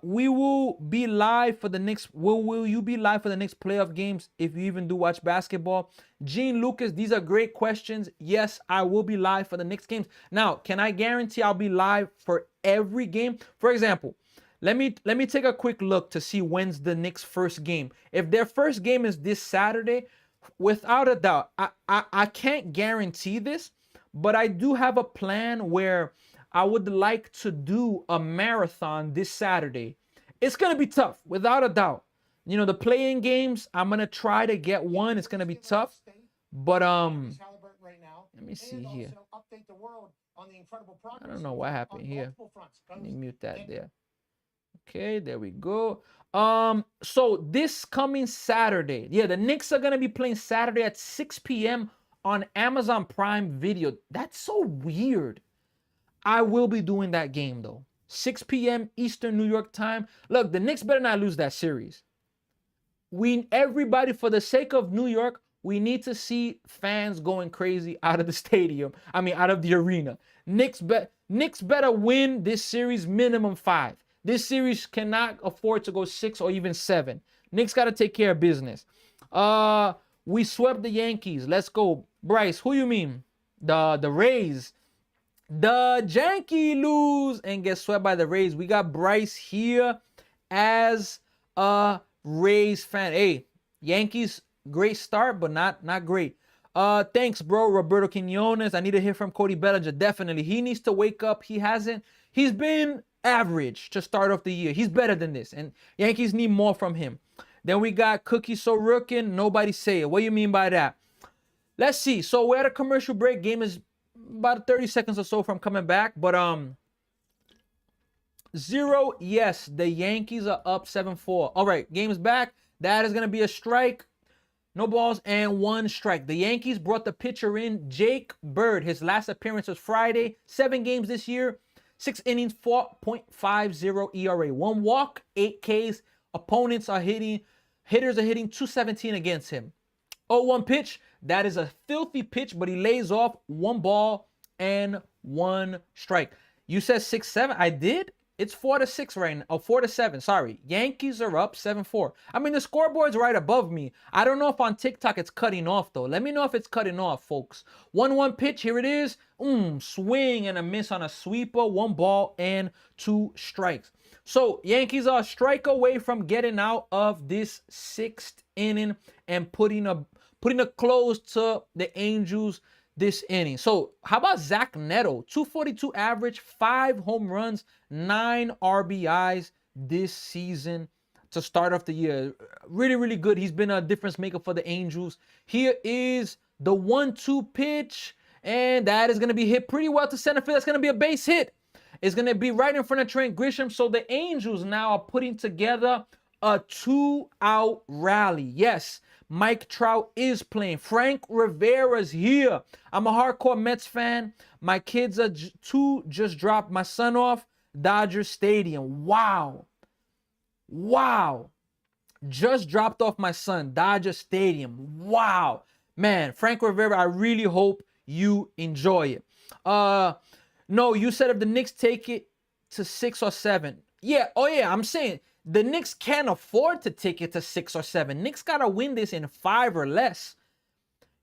We will be live for the next. Will you be live for the next playoff games if you even do watch basketball? Gene Lucas, these are great questions. Yes, I will be live for the next games. Now, can I guarantee I'll be live for every game? For example, let me take a quick look to see when's the Knicks' first game. If their first game is this Saturday, without a doubt, I can't guarantee this, but I do have a plan where I would like to do a marathon this Saturday. It's going to be tough, without a doubt. The play-in games, I'm going to try to get one. It's going to be tough. But, let me see here. I don't know what happened here. Let me mute that there. Okay, there we go. So this coming Saturday, yeah, the Knicks are going to be playing Saturday at 6 p.m. on Amazon Prime Video. That's so weird. I will be doing that game, though. 6 p.m. Eastern New York time. Look, the Knicks better not lose that series. Everybody, for the sake of New York, we need to see fans going crazy out of the stadium. Out of the arena. Knicks better win this series minimum 5. This series cannot afford to go 6 or even 7. Knicks got to take care of business. We swept the Yankees. Let's go. Bryce, who you mean? The Rays. The Yankees lose and get swept by the Rays. We got Bryce here as a Rays fan. Hey, Yankees, great start, but not great. Thanks, bro. Roberto Quinones. I need to hear from Cody Bellinger. Definitely. He needs to wake up. He's been average to start off the year. He's better than this. And Yankees need more from him. Then we got Cookie So Rookin'. Nobody say it. What do you mean by that? Let's see. So we're at a commercial break. Game is about 30 seconds or so from coming back. But 0, yes, the Yankees are up 7-4. All right, game's back. That is going to be a strike. No balls and 1 strike. The Yankees brought the pitcher in, Jake Bird. His last appearance was Friday. 7 games this year. 6 innings, 4.50 ERA. 1 walk, 8 Ks. Opponents are hitting, hitters are hitting 217 against him. 0-1 pitch, that is a filthy pitch, but he lays off 1 ball and 1 strike. You said 6-7. I did. It's 4-6 right now. Oh, 4-7. Sorry. Yankees are up 7-4. I mean, the scoreboard's right above me. I don't know if on TikTok it's cutting off, though. Let me know if it's cutting off, folks. 1-1 pitch. Here it is. Swing and a miss on a sweeper. 1 ball and 2 strikes. So, Yankees are a strike away from getting out of this 6th inning and putting a close to the Angels this inning. So how about Zach Neto? 242 average, 5 home runs, 9 RBIs this season to start off the year. Really, really good. He's been a difference maker for the Angels. Here is the 1-2 pitch, and that is going to be hit pretty well to center field. That's going to be a base hit. It's going to be right in front of Trent Grisham. So the Angels now are putting together a 2-out rally. Yes, Mike Trout is playing. Frank Rivera's here. I'm a hardcore Mets fan. My kids are just dropped my son off Dodger Stadium. Wow. Just dropped off my son, Dodger Stadium. Wow. Man, Frank Rivera, I really hope you enjoy it. No, you said if the Knicks take it to 6 or 7. Yeah, I'm saying the Knicks can't afford to take it to 6 or 7. Knicks got to win this in 5 or less.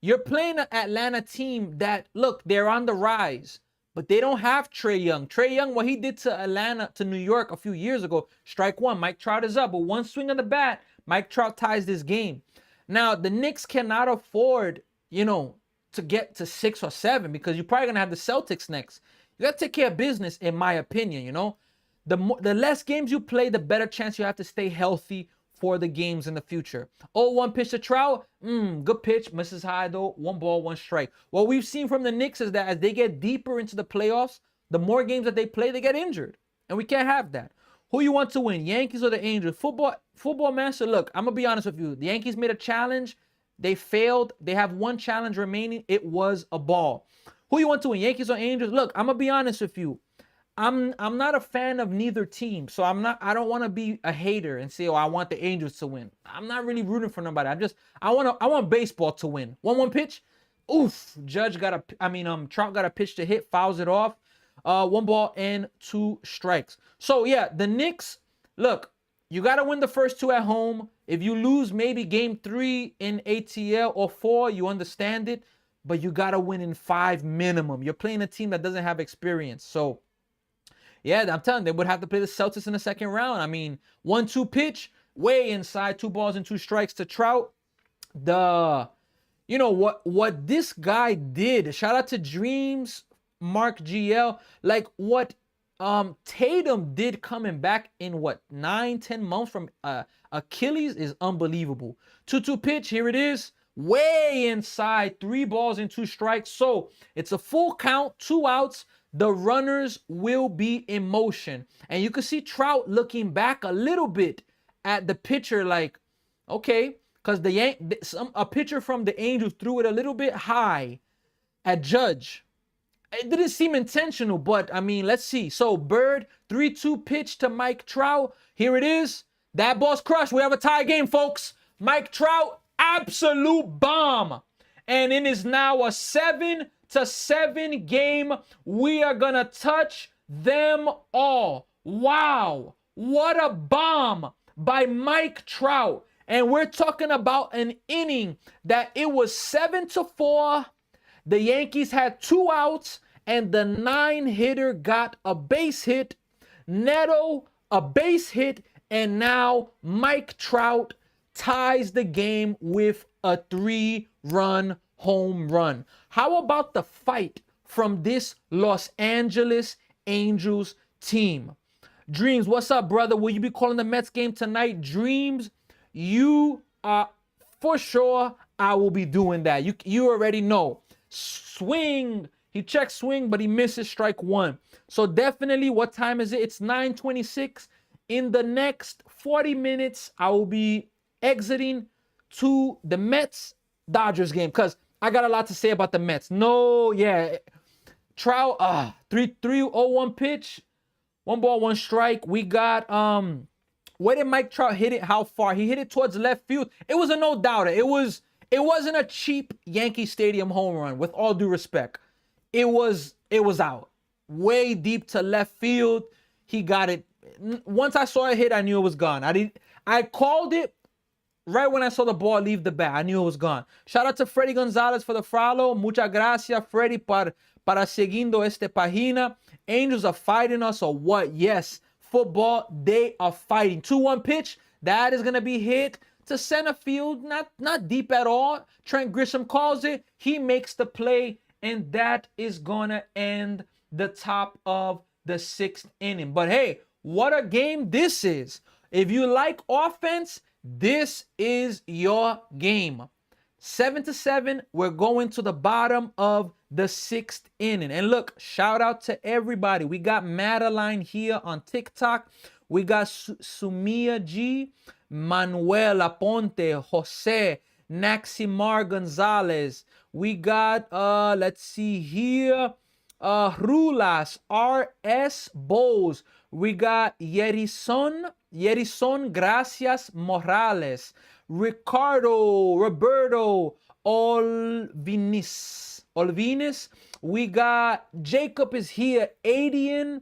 You're playing an Atlanta team that, look, they're on the rise, but they don't have Trae Young. Trae Young, what he did to New York a few years ago, strike 1. Mike Trout is up, but 1 swing of the bat, Mike Trout ties this game. Now, the Knicks cannot afford, to get to 6 or 7 because you're probably going to have the Celtics next. You got to take care of business, in my opinion, The less games you play, the better chance you have to stay healthy for the games in the future. 0-1 pitch to Trout. Good pitch. Misses high, though. 1 ball, 1 strike. What we've seen from the Knicks is that as they get deeper into the playoffs, the more games that they play, they get injured. And we can't have that. Who you want to win, Yankees or the Angels? Football master, look, I'm going to be honest with you. The Yankees made a challenge. They failed. They have 1 challenge remaining. It was a ball. Who you want to win, Yankees or Angels? Look, I'm going to be honest with you. I'm not a fan of neither team, so I don't want to be a hater and say, I want the Angels to win. I'm not really rooting for nobody. I want baseball to win. 1-1 pitch. Oof. Trout got a pitch to hit, fouls it off. 1 ball and 2 strikes. So yeah, the Knicks, look, you got to win the first 2 at home. If you lose maybe game 3 in ATL or 4, you understand it, but you got to win in 5 minimum. You're playing a team that doesn't have experience. So yeah, I'm telling you, they would have to play the Celtics in the 2nd round. I mean, 1-2 pitch, way inside, 2 balls and 2 strikes to Trout. What this guy did, shout out to Dreams, Mark GL, like what Tatum did coming back in 9-10 months from Achilles is unbelievable. 2-2 pitch, here it is. Way inside, 3 balls and 2 strikes. So it's a full count, 2 outs. The runners will be in motion. And you can see Trout looking back a little bit at the pitcher like, okay, because a pitcher from the Angels threw it a little bit high at Judge. It didn't seem intentional, but I mean, let's see. So Bird, 3-2 pitch to Mike Trout. Here it is. That ball's crushed. We have a tie game, folks. Mike Trout, absolute bomb. And it is now a 7-7 game. We are going to touch them all. Wow. What a bomb by Mike Trout. And we're talking about an inning that it was 7-4. The Yankees had 2 outs and the 9-hitter got a base hit. Neto, a base hit. And now Mike Trout ties the game with a 3-run home run. How about the fight from this Los Angeles Angels team? Dreams, what's up, brother? Will you be calling the Mets game tonight? Dreams, you are for sure. I will be doing that. You already know. Swing. He checks swing, but he misses strike 1. So definitely, what time is it? It's 9:26. In the next 40 minutes, I will be exiting to the Mets-Dodgers game because I got a lot to say about the Mets. No, yeah. Trout, 3-3-0-1 pitch. One ball, one strike. We got where did Mike Trout hit it? How far? He hit it towards left field. It was a no doubter. It wasn't a cheap Yankee Stadium home run, with all due respect. It was out. Way deep to left field. He got it. Once I saw it hit, I knew it was gone. I called it right when I saw the ball leave the bat. I knew it was gone. Shout out to Freddy Gonzalez for the follow. Muchas gracias, Freddy, para seguindo esta página. Angels are fighting us or what? Yes. Football, they are fighting. 2-1 pitch. That is going to be hit to center field. Not deep at all. Trent Grisham calls it. He makes the play. And that is going to end the top of the 6th inning. But hey, what a game this is. If you like offense, this is your game. 7-7, we're going to the bottom of the 6th inning. And look, shout out to everybody. We got Madeline here on TikTok. We got Sumia G, Manuel Aponte, Jose, Naximar Gonzalez. We got, let's see here, Rulas, R.S. Bowles. We got Yerison Gracias Morales. Roberto Olvinis. We got Jacob is here. Adian.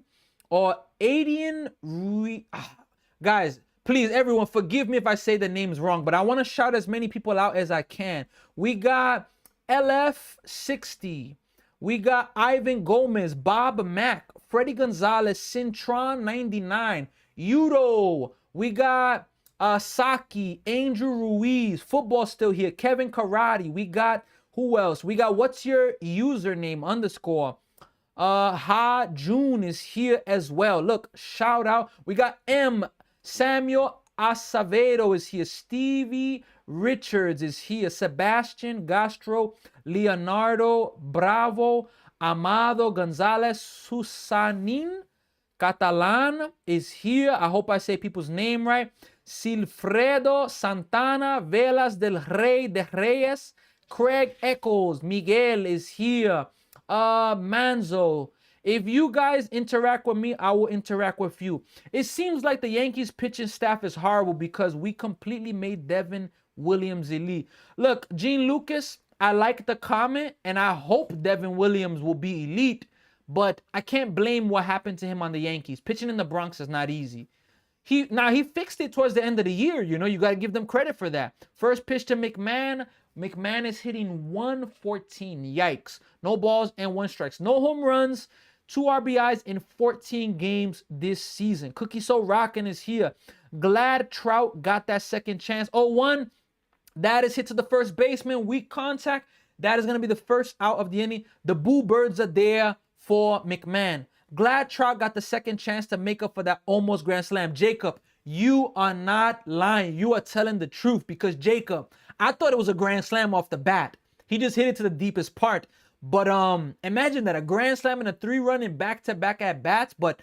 Guys, please, everyone, forgive me if I say the names wrong, but I want to shout as many people out as I can. We got LF60. We got Ivan Gomez, Bob Mack, Freddie Gonzalez, Cintron 99, Yudo. We got Saki, Andrew Ruiz, football still here, Kevin Karate. We got, who else? We got, what's your username, underscore? Ha June is here as well. Look, shout out. We got M. Samuel Acevedo is here. Stevie Richards is here. Sebastian Gastro, Leonardo Bravo, Amado Gonzalez, Susanin Catalan is here. I hope I say people's name right. Silfredo Santana, Velas del Rey de Reyes, Craig Eccles, Miguel is here. Manzo. If you guys interact with me, I will interact with you. It seems like the Yankees pitching staff is horrible because we completely made Devin Williams elite. Look, Gene Lucas, I like the comment, and I hope Devin Williams will be elite, but I can't blame what happened to him on the Yankees. Pitching in the Bronx is not easy. He fixed it towards the end of the year. You know, you got to give them credit for that. First pitch to McMahon. McMahon is hitting 114. Yikes. No balls and 1 strikes. No home runs. 2 RBIs in 14 games this season. Cookie So Rockin' is here. Glad Trout got that second chance. 0-1. That is hit to the first baseman. Weak contact. That is going to be the first out of the inning. The Boo Birds are there for McMahon. Glad Trout got the second chance to make up for that almost grand slam. Jacob, you are not lying. You are telling the truth because, Jacob, I thought it was a grand slam off the bat. He just hit it to the deepest part. But imagine that, a grand slam and a 3-run in back-to-back at-bats. But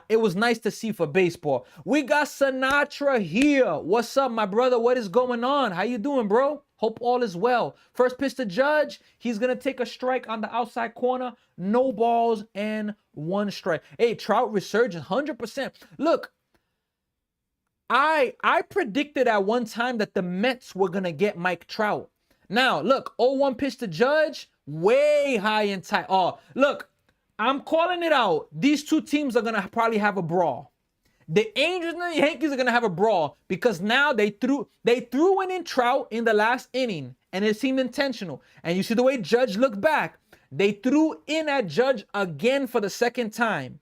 it was nice to see for baseball. We got Sinatra here. What's up, my brother? What is going on? How you doing, bro? Hope all is well. First pitch to Judge. He's going to take a strike on the outside corner. No balls and 1 strike. Hey, Trout resurgence, 100%. Look, I predicted at one time that the Mets were going to get Mike Trout. Now, look, 0-1 pitch to Judge. Way high and tight. Oh, look, I'm calling it out. These two teams are going to probably have a brawl. The Angels and the Yankees are going to have a brawl because now they threw in Trout in the last inning, and it seemed intentional. And you see the way Judge looked back. They threw in at Judge again for the second time.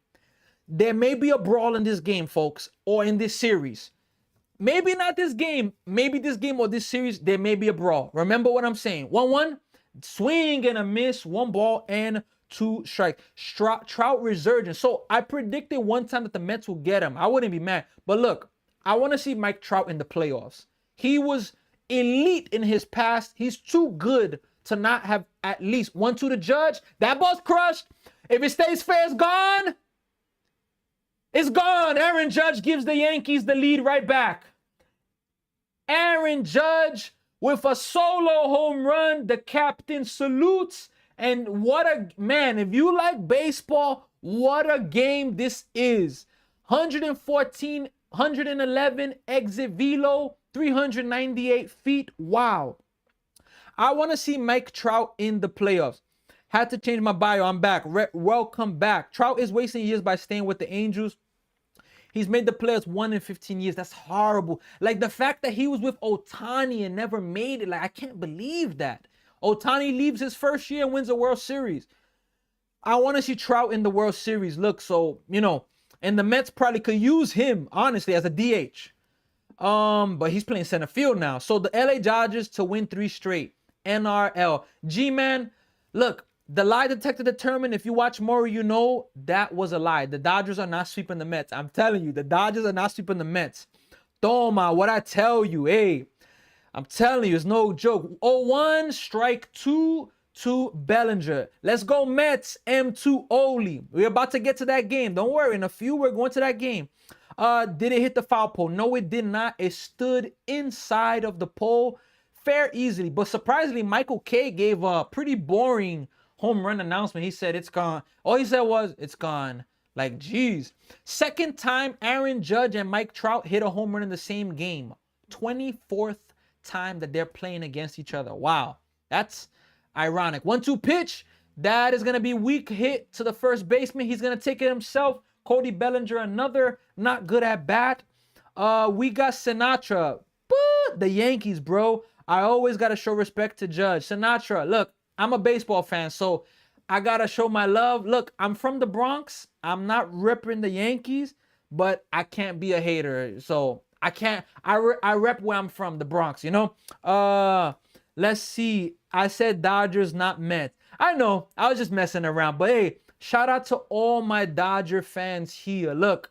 There may be a brawl in this game, folks, or in this series. Maybe not this game. Maybe this game or this series, there may be a brawl. Remember what I'm saying. 1-1, swing and a miss, 1 ball and 2 strikes. Trout resurgence. So I predicted one time that the Mets will get him. I wouldn't be mad. But look, I want to see Mike Trout in the playoffs. He was elite in his past. He's too good to not have at least 1-2 to Judge. That ball's crushed. If it stays fair, it's gone. It's gone. Aaron Judge gives the Yankees the lead right back. Aaron Judge with a solo home run. The captain salutes. And what a man, if you like baseball, what a game this is. 114, 111 exit velo, 398 feet. Wow. I want to see Mike Trout in the playoffs. Had to change my bio. I'm back. Welcome back. Trout is wasting years by staying with the Angels. He's made the playoffs 1 in 15 years. That's horrible. Like the fact that he was with Ohtani and never made it. Like I can't believe that. Ohtani leaves his first year and wins a World Series. I want to see Trout in the World Series. Look, so, you know, and the Mets probably could use him, honestly, as a DH. But he's playing center field now. So the LA Dodgers to win 3 straight. NRL. G-Man, look, the lie detector determined, if you watch more, you know that was a lie. The Dodgers are not sweeping the Mets. I'm telling you, the Dodgers are not sweeping the Mets. Toma, what I tell you, hey. I'm telling you, it's no joke. 0-1, strike 2 to Bellinger. Let's go Mets, M2 Oli. We're about to get to that game. Don't worry, in a few, we're going to that game. Did it hit the foul pole? No, it did not. It stood inside of the pole fair easily. But surprisingly, Michael Kay gave a pretty boring home run announcement. He said, it's gone. All he said was, it's gone. Like, geez. Second time Aaron Judge and Mike Trout hit a home run in the same game. 24th time that they're playing against each other. Wow. That's ironic. 1-2 pitch. That is going to be weak hit to the first baseman. He's going to take it himself. Cody Bellinger, another not good at bat. We got Sinatra. The Yankees, bro. I always got to show respect to Judge. Sinatra, look, I'm a baseball fan, so I got to show my love. Look, I'm from the Bronx. I'm not repping the Yankees, but I can't be a hater. So I can't. I rep where I'm from, the Bronx, you know? Let's see. I said Dodgers, not Mets. I know. I was just messing around. But hey, shout out to all my Dodger fans here. Look,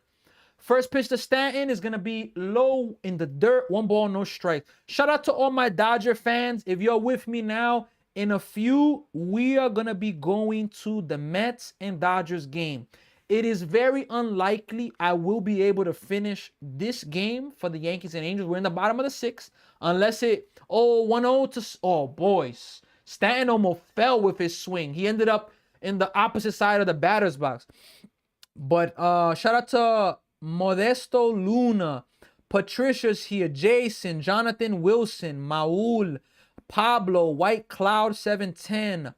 first pitch to Stanton is going to be low in the dirt. 1 ball, no strike. Shout out to all my Dodger fans. If you're with me now, in a few, we are going to be going to the Mets and Dodgers game. It is very unlikely I will be able to finish this game for the Yankees and Angels. We're in the bottom of the 6th. Unless it, 1-0 to, oh, boys. Stanton almost fell with his swing. He ended up in the opposite side of the batter's box. But shout out to Modesto Luna. Patricia's here. Jason, Jonathan Wilson, Maul, Pablo, White Cloud 710.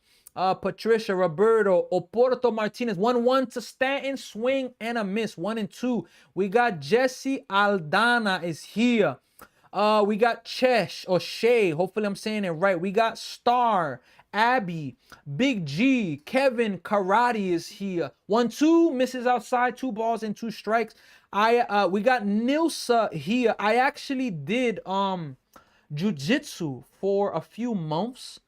Patricia, Roberto, Oporto Martinez, 1-1 to Stanton, swing and a miss, 1-2. We got Jesse Aldana is here. We got Chesh or Shay, hopefully I'm saying it right. We got Star, Abby, Big G, Kevin Karate is here. 1-2, misses outside, 2 balls and 2 strikes. We got Nilsa here. I actually did jiu-jitsu for a few months.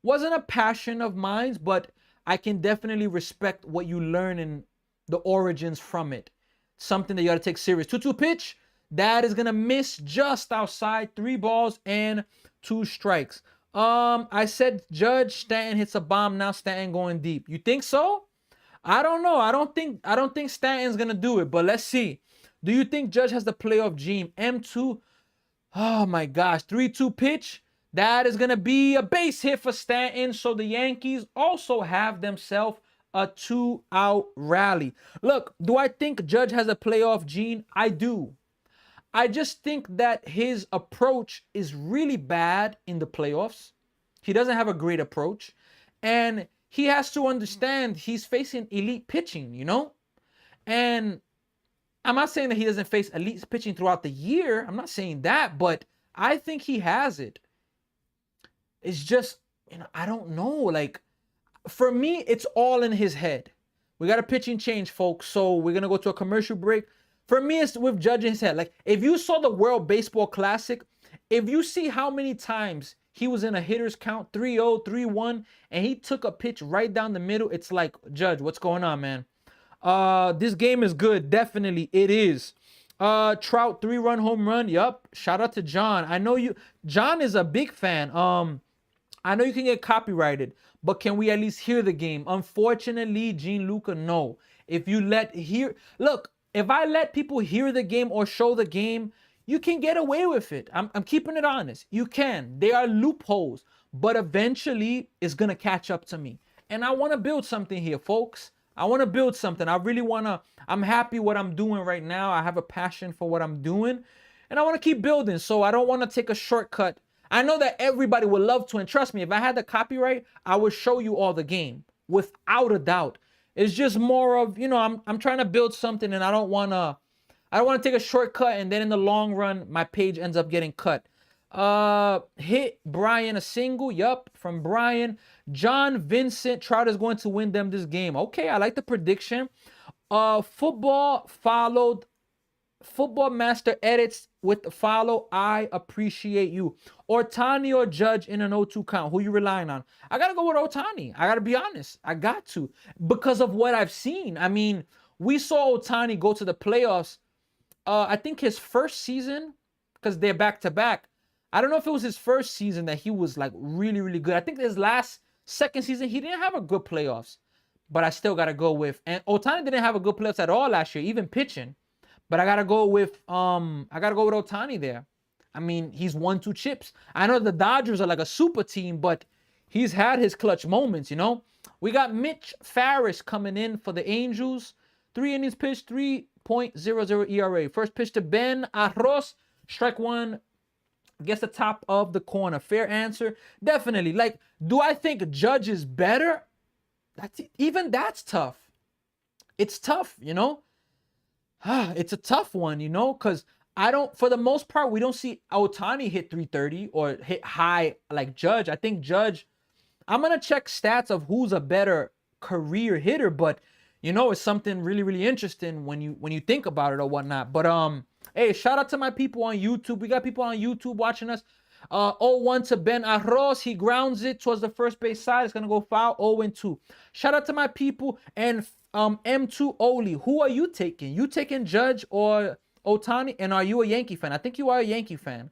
Wasn't a passion of mine, but I can definitely respect what you learn and the origins from it. Something that you got to take serious. 2-2 pitch. That is going to miss just outside. 3 balls and 2 strikes. I said Judge, Stanton hits a bomb. Now Stanton going deep. You think so? I don't know. I don't think Stanton's going to do it, but let's see. Do you think Judge has the playoff gene? M2. Oh my gosh. 3-2 pitch. That is going to be a base hit for Stanton. So the Yankees also have themselves a 2-out rally. Look, do I think Judge has a playoff gene? I do. I just think that his approach is really bad in the playoffs. He doesn't have a great approach. And he has to understand he's facing elite pitching, you know? And I'm not saying that he doesn't face elite pitching throughout the year. I'm not saying that, but I think he has it. It's just, you know, I don't know. Like, for me, it's all in his head. We got a pitching change, folks. So we're going to go to a commercial break. For me, it's with Judge in his head. Like, if you saw the World Baseball Classic, if you see how many times he was in a hitter's count, 3-0, 3-1, and he took a pitch right down the middle, it's like, Judge, what's going on, man? This game is good. Definitely, it is. Trout 3-run home run. Yup. Shout out to John. I know you. John is a big fan. I know you can get copyrighted, but can we at least hear the game? Unfortunately, Gianluca, no. If you look, if I let people hear the game or show the game, you can get away with it. I'm keeping it honest. You can. There are loopholes, but eventually it's going to catch up to me. And I want to build something here, folks. I want to build something. I really want to, I'm happy what I'm doing right now. I have a passion for what I'm doing and I want to keep building. So I don't want to take a shortcut. I know that everybody would love to, and trust me, if I had the copyright, I would show you all the game without a doubt. It's just more of, you know, I'm trying to build something and I don't want to take a shortcut and then in the long run, my page ends up getting cut. Hit Brian a single. Yup, from Brian. John Vincent Trout is going to win them this game. Okay, I like the prediction. Football Master edits with the follow. I appreciate you. Ohtani or Judge in an 0-2 count. Who you relying on? I gotta go with Ohtani. I gotta be honest. I got to, because of what I've seen. I mean, we saw Ohtani go to the playoffs. I think his first season, because they're back to back. I don't know if it was his first season that he was like really, really good. I think his second season, he didn't have a good playoffs. But I still got to go with, and Ohtani didn't have a good playoffs at all last year, even pitching. But I got to go with Ohtani there. I mean, he's won 2 chips. I know the Dodgers are like a super team, but he's had his clutch moments, you know. We got Mitch Farris coming in for the Angels. 3 innings pitched, 3.00 ERA. First pitch to Ben Arroz. Strike 1. Gets the top of the corner. Fair answer. Definitely. Like, do I think Judge is better? That's tough. It's tough, you know. It's a tough one, you know, because for the most part, we don't see Ohtani hit 330 or hit high like Judge. I think Judge, I'm going to check stats of who's a better career hitter, but, you know, it's something really, really interesting when you think about it or whatnot. But, hey, shout out to my people on YouTube. We got people on YouTube watching us. 0-1 to Ben Arroz. He grounds it towards the first base side. It's going to go foul. 0-2. Shout out to my people. And M2 Oli. Who are you taking? You taking Judge or Ohtani? And are you a Yankee fan? I think you are a Yankee fan.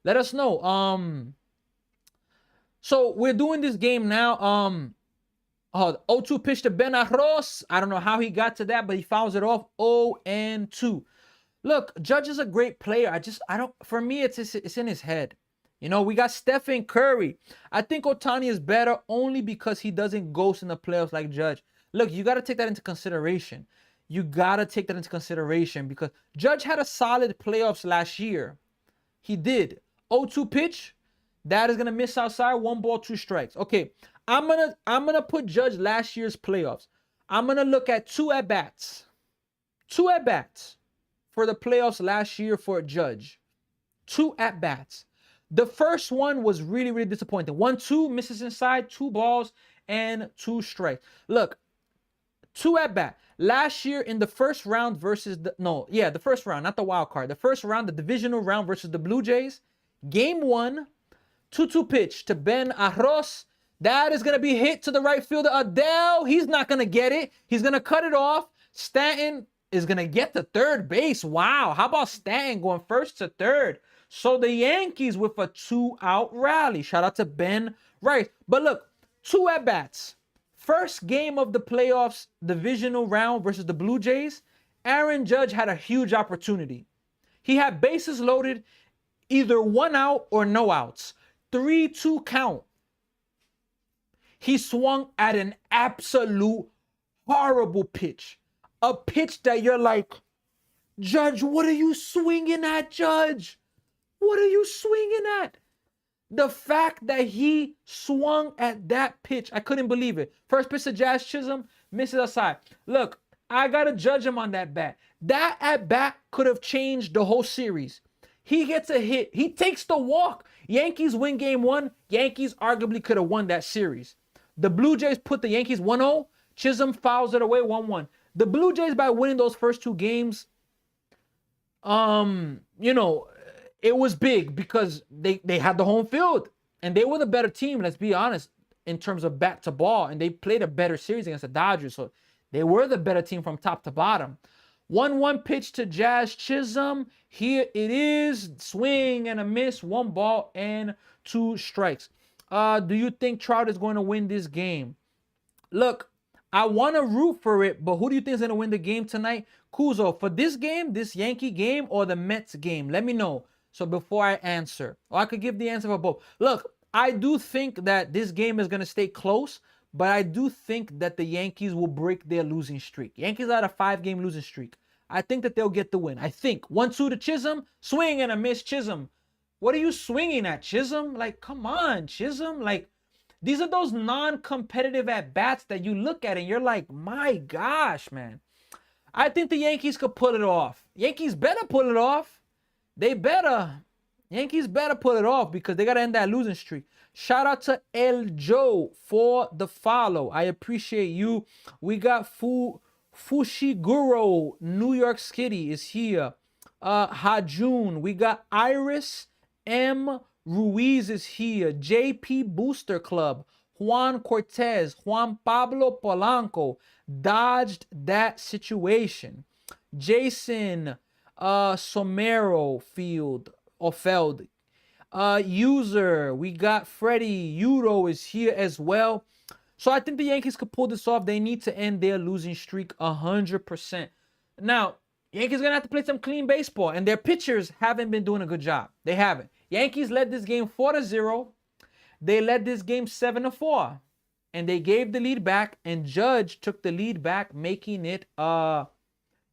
Let us know. So we're doing this game now. 0-2 pitch to Ben Arroz. I don't know how he got to that, but he fouls it off. 0-2. Look, Judge is a great player. For me, it's in his head. You know, we got Stephen Curry. I think Ohtani is better only because he doesn't ghost in the playoffs like Judge. Look, you got to take that into consideration. You got to take that into consideration because Judge had a solid playoffs last year. He did. 0-2 pitch. That is going to miss outside. 1 ball, 2 strikes. Okay, I'm gonna put Judge last year's playoffs. I'm going to look at 2 at-bats. 2 at-bats for the playoffs last year for Judge. 2 at-bats. The first one was really, really disappointing. 1-2, misses inside, 2 balls and 2 strikes. Look, 2 at-bat. Last year in the first round versus the first round, not the wild card. The first round, the divisional round versus the Blue Jays. Game 1, 2-2 pitch to Ben Arroz. That is going to be hit to the right fielder, Adele. He's not going to get it. He's going to cut it off. Stanton is going to get to third base. Wow. How about Stanton going first to third? So the Yankees with a 2-out rally. Shout out to Ben Rice. But look, 2 at-bats. First game of the playoffs divisional round versus the Blue Jays. Aaron Judge had a huge opportunity. He had bases loaded, either 1 out or no outs. 3-2 count. He swung at an absolute horrible pitch. A pitch that you're like, Judge, what are you swinging at, Judge? What are you swinging at? The fact that he swung at that pitch, I couldn't believe it. First pitch to Jazz Chisholm, misses aside. Look, I got to judge him on that bat. That at-bat could have changed the whole series. He gets a hit. He takes the walk. Yankees win game 1. Yankees arguably could have won that series. The Blue Jays put the Yankees 1-0. Chisholm fouls it away 1-1. The Blue Jays, by winning those first 2 games, you know, it was big because they had the home field and they were the better team, let's be honest, in terms of bat to ball, and they played a better series against the Dodgers, so they were the better team from top to bottom. 1-1 pitch to Jazz Chisholm. Here it is. Swing and a miss. 1 ball and 2 strikes. Do you think Trout is going to win this game? Look, I want to root for it, but who do you think is going to win the game tonight? Kuzo, for this game, this Yankee game, or the Mets game? Let me know. So before I answer, or I could give the answer for both. Look, I do think that this game is going to stay close, but I do think that the Yankees will break their losing streak. Yankees are at a 5-game losing streak. I think that they'll get the win. I think 1-2 to Chisholm, swing and a miss. Chisholm, what are you swinging at, Chisholm? Like, come on, Chisholm. Like, these are those non-competitive at-bats that you look at and you're like, my gosh, man. I think the Yankees could pull it off. Yankees better pull it off. They better. Yankees better pull it off because they got to end that losing streak. Shout out to El Joe for the follow. I appreciate you. We got Fushiguro, New York City is here. Hajun. We got Iris M. Ruiz is here. JP Booster Club. Juan Cortez. Juan Pablo Polanco. Dodged that situation. Jason Somero Feld. User, we got Freddie Udo is here as well. So I think the Yankees could pull this off. They need to end their losing streak 100%. Now, Yankees gonna have to play some clean baseball, and their pitchers haven't been doing a good job. They haven't. Yankees led this game 4-0. They led this game 7-4, and they gave the lead back. And Judge took the lead back, making it a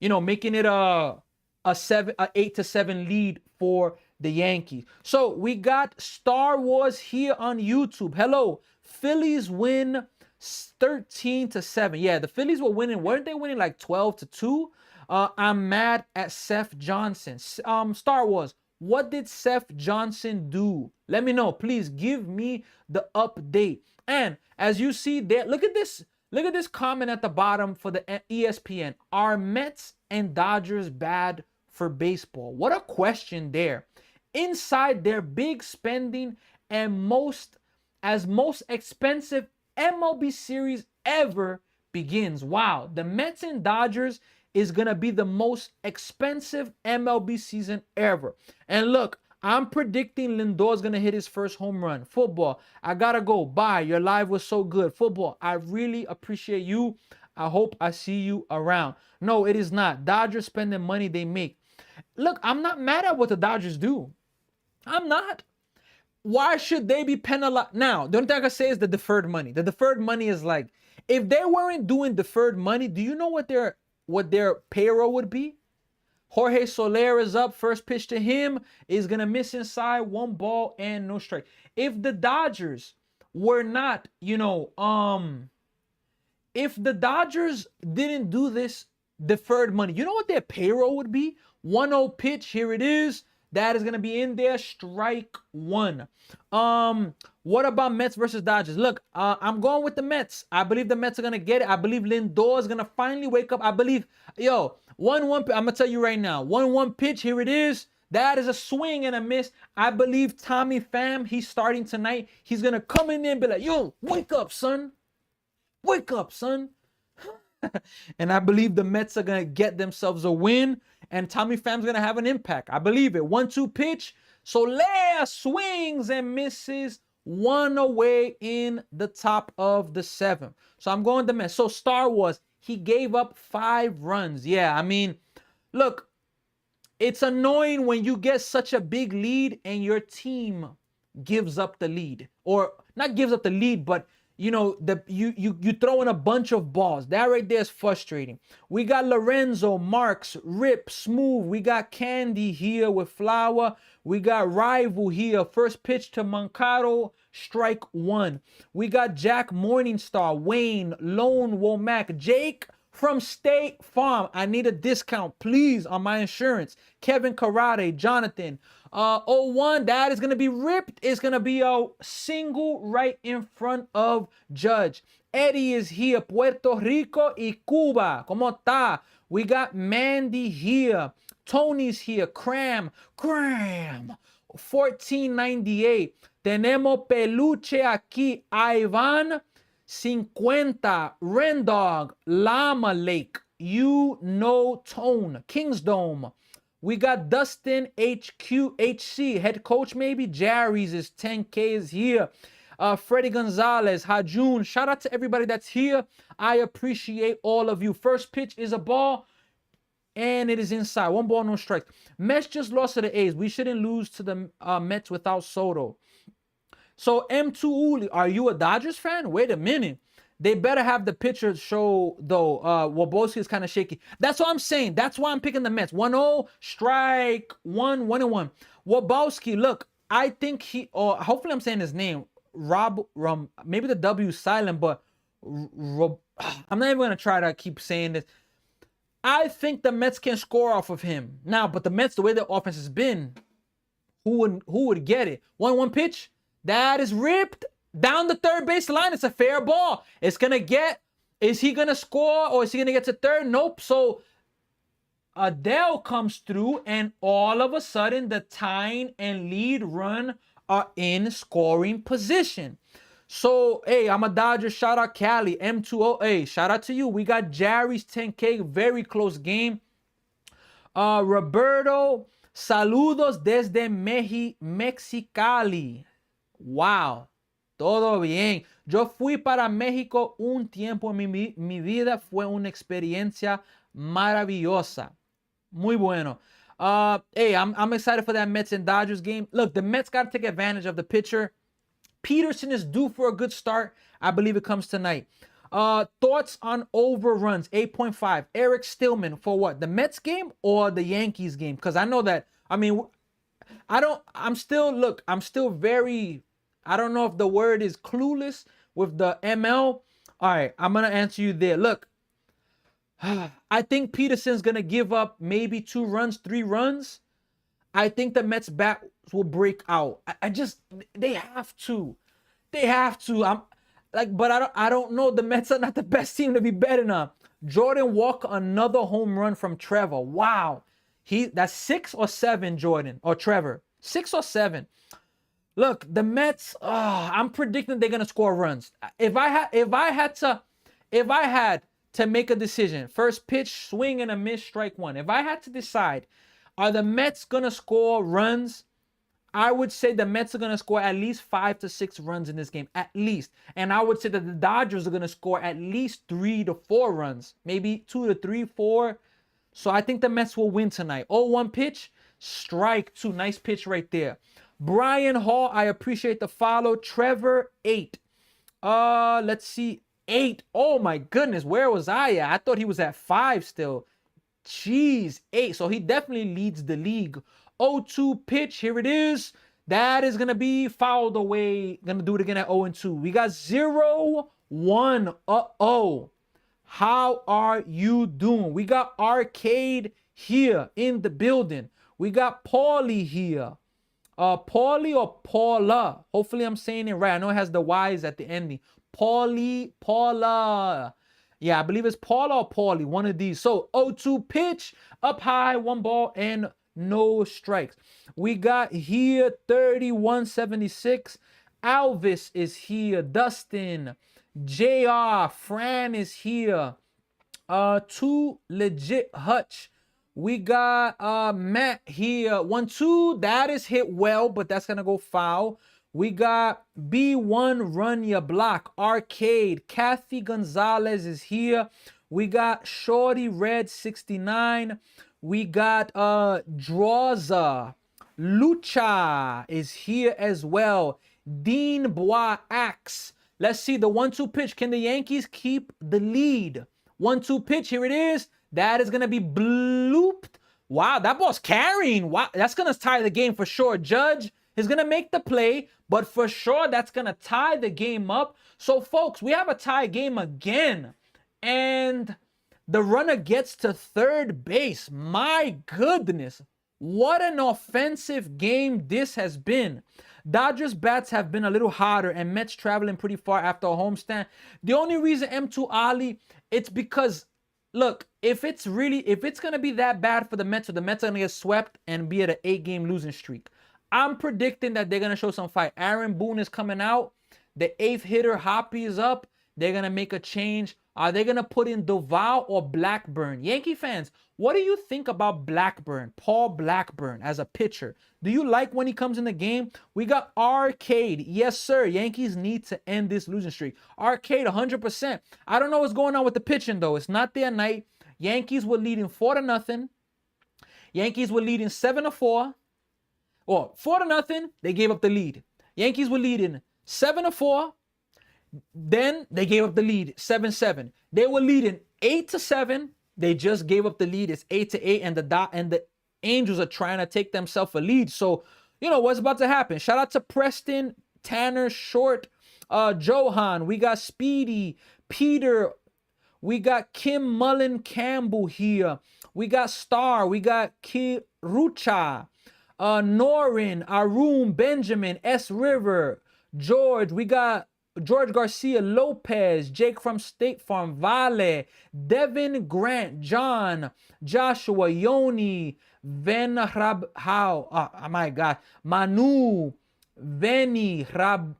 8-7 lead for the Yankees. So we got Star Wars here on YouTube. Hello. Phillies win 13-7. Yeah, the Phillies were winning. Weren't they winning like 12-2? I'm mad at Seth Johnson. Star Wars, what did Seth Johnson do? Let me know. Please give me the update. And as you see there, look at this. Look at this comment at the bottom for the ESPN. Are Mets and Dodgers bad for baseball? What a question there. Inside their big spending and most expensive MLB series ever begins. Wow, the Mets and Dodgers is going to be the most expensive MLB season ever. And look, I'm predicting Lindor's going to hit his first home run. Football, I got to go. Bye. Your live was so good. Football, I really appreciate you. I hope I see you around. No, it is not. Dodgers spend the money they make. Look, I'm not mad at what the Dodgers do. I'm not. Why should they be penalized? Now, the only thing I can say is the deferred money. The deferred money is like, if they weren't doing deferred money, do you know what their payroll would be? Jorge Soler is up. First pitch to him is going to miss inside. 1 ball and no strike. If the Dodgers were not, if the Dodgers didn't do this deferred money, you know what their payroll would be? 1-0 pitch. Here it is. That is going to be in there. Strike 1. What about Mets versus Dodgers? Look, I'm going with the Mets. I believe the Mets are going to get it. I believe Lindor is going to finally wake up. I believe, 1-1. I'm going to tell you right now. 1-1 pitch. Here it is. That is a swing and a miss. I believe Tommy Pham, he's starting tonight. He's going to come in there and be like, yo, wake up, son. Wake up, son. And I believe the Mets are going to get themselves a win. And Tommy Pham's going to have an impact. I believe it. 1-2 pitch. Soler swings and misses. 1 away in the top of the 7th. So I'm going the Mets. So Star Wars, he gave up 5 runs. Yeah, I mean, look, it's annoying when you get such a big lead and your team gives up the lead. Or not gives up the lead, but you throw in a bunch of balls. That right there is frustrating. We got Lorenzo, Marks, Rip, Smooth. We got Candy here with Flower. We got Rival here. First pitch to Moncado, strike 1. We got Jack Morningstar, Wayne, Lone Womack, Jake from State Farm. I need a discount, please, on my insurance. Kevin Karate, Jonathan. 0-1, that is going to be ripped. It's going to be a single right in front of Judge. Eddie is here. Puerto Rico y Cuba. ¿Cómo está? We got Mandy here. Tony's here. Cram. 1498. Tenemos peluche aquí. Ivan 50. Rendog. Llama Lake. Tone. Kingsdome. We got Dustin HC, head coach maybe. Jerry's is 10K is here. Freddie Gonzalez, Hajun. Shout out to everybody that's here. I appreciate all of you. First pitch is a ball, and it is inside. 1 ball, no strikes. Mets just lost to the A's. We shouldn't lose to the Mets without Soto. So M2 Uli, are you a Dodgers fan? Wait a minute. They better have the pitcher show, though. Woboski is kind of shaky. That's what I'm saying. That's why I'm picking the Mets. 1-0, strike one, 1-1. Woboski, look, I think or hopefully I'm saying his name. Maybe the W is silent, but I'm not even going to try to keep saying this. I think the Mets can score off of him. Now, but the Mets, the way their offense has been, who would get it? 1-1 pitch. That is ripped down the third base line. It's a fair ball. It's going to get, is he going to score or is he going to get to third? Nope. So Adele comes through and all of a sudden the tying and lead run are in scoring position. So, hey, I'm a Dodger. Shout out Cali. M2O. Hey, shout out to you. We got Jerry's 10K. Very close game. Roberto, saludos desde Mexicali. Wow. Todo bien. Yo fui para México un tiempo en mi vida. Fue una experiencia maravillosa. Muy bueno. Hey, I'm excited for that Mets and Dodgers game. Look, the Mets got to take advantage of the pitcher. Peterson is due for a good start. I believe it comes tonight. Thoughts on overruns, 8.5. Eric Stillman for what? The Mets game or the Yankees game? Because I know that, I mean, I'm still very, I don't know if the word is clueless with the ML. All right, I'm going to answer you there. Look, I think Peterson's going to give up maybe 2 runs, 3 runs. I think the Mets bat will break out. They have to. But I don't know. The Mets are not the best team to be betting on. Jordan Walker, another home run from Trevor. Wow. That's 6 or 7, Jordan or Trevor. 6 or 7. Look, the Mets, I'm predicting they're gonna score runs. If I had to make a decision, first pitch, swing and a miss, strike one. If I had to decide, are the Mets gonna score runs? I would say the Mets are gonna score at least 5 to 6 runs in this game, at least. And I would say that the Dodgers are gonna score at least 3 to 4 runs, maybe 2 to 3, 4. So I think the Mets will win tonight. 0-1 pitch, strike 2. Nice pitch right there. Brian Hall, I appreciate the follow. Trevor, 8. Let's see. 8. Oh my goodness, where was I at? I thought he was at 5 still. Jeez, 8. So he definitely leads the league. 0-2 pitch. Here it is. That is going to be fouled away. Going to do it again at 0-2. We got 0-1. Uh-oh. How are you doing? We got Arcade here in the building. We got Paulie here. Paulie or Paula? Hopefully I'm saying it right. I know it has the Y's at the ending. Paula. Yeah, I believe it's Paula or Paulie. One of these. So 0-2 pitch. Up high. 1 ball and no strikes. We got here 3176. Alvis is here. Dustin. JR. Fran is here. Too Legit Hutch. We got Matt here. 1-2. That is hit well, but that's gonna go foul. We got B1 Run Your Block. Arcade. Kathy Gonzalez is here. We got Shorty Red 69. We got Draza. Lucha is here as well. Dean Bois Axe. Let's see the 1-2 pitch. Can the Yankees keep the lead? 1-2 pitch. Here it is. That is going to be blooped. Wow, that ball's carrying. Wow, that's going to tie the game for sure. Judge is going to make the play, but for sure that's going to tie the game up. So, folks, we have a tie game again. And the runner gets to third base. My goodness. What an offensive game this has been. Dodgers bats have been a little hotter and Mets traveling pretty far after a homestand. The only reason M2 Ali, it's because, look, if it's going to be that bad for the Mets, or the Mets are going to get swept and be at an 8-game losing streak, I'm predicting that they're going to show some fight. Aaron Boone is coming out. The 8th hitter, Hoppy, is up. They're going to make a change. Are they going to put in Doval or Blackburn? Yankee fans, what do you think about Blackburn, Paul Blackburn, as a pitcher? Do you like when he comes in the game? We got Arcade. Yes, sir. Yankees need to end this losing streak. Arcade, 100%. I don't know what's going on with the pitching, though. It's not their night. Yankees were leading 4-0. Yankees were leading 7-4. Or 4-0. They gave up the lead. Yankees were leading 7-4. Then they gave up the lead 7-7. They were leading 8-7. They just gave up the lead. It's 8-8, and the Angels are trying to take themselves a lead. So, you know what's about to happen. Shout out to Preston, Tanner, Short, Johan. We got Speedy, Peter. We got Kim Mullen Campbell here. We got Star. We got Kirucha, Norin, Arun, Benjamin, S. River, George. We got George Garcia Lopez, Jake from State Farm, Vale, Devin Grant, John, Joshua, Yoni, Ven Rab, how, oh my God, Manu, Veni, Rab,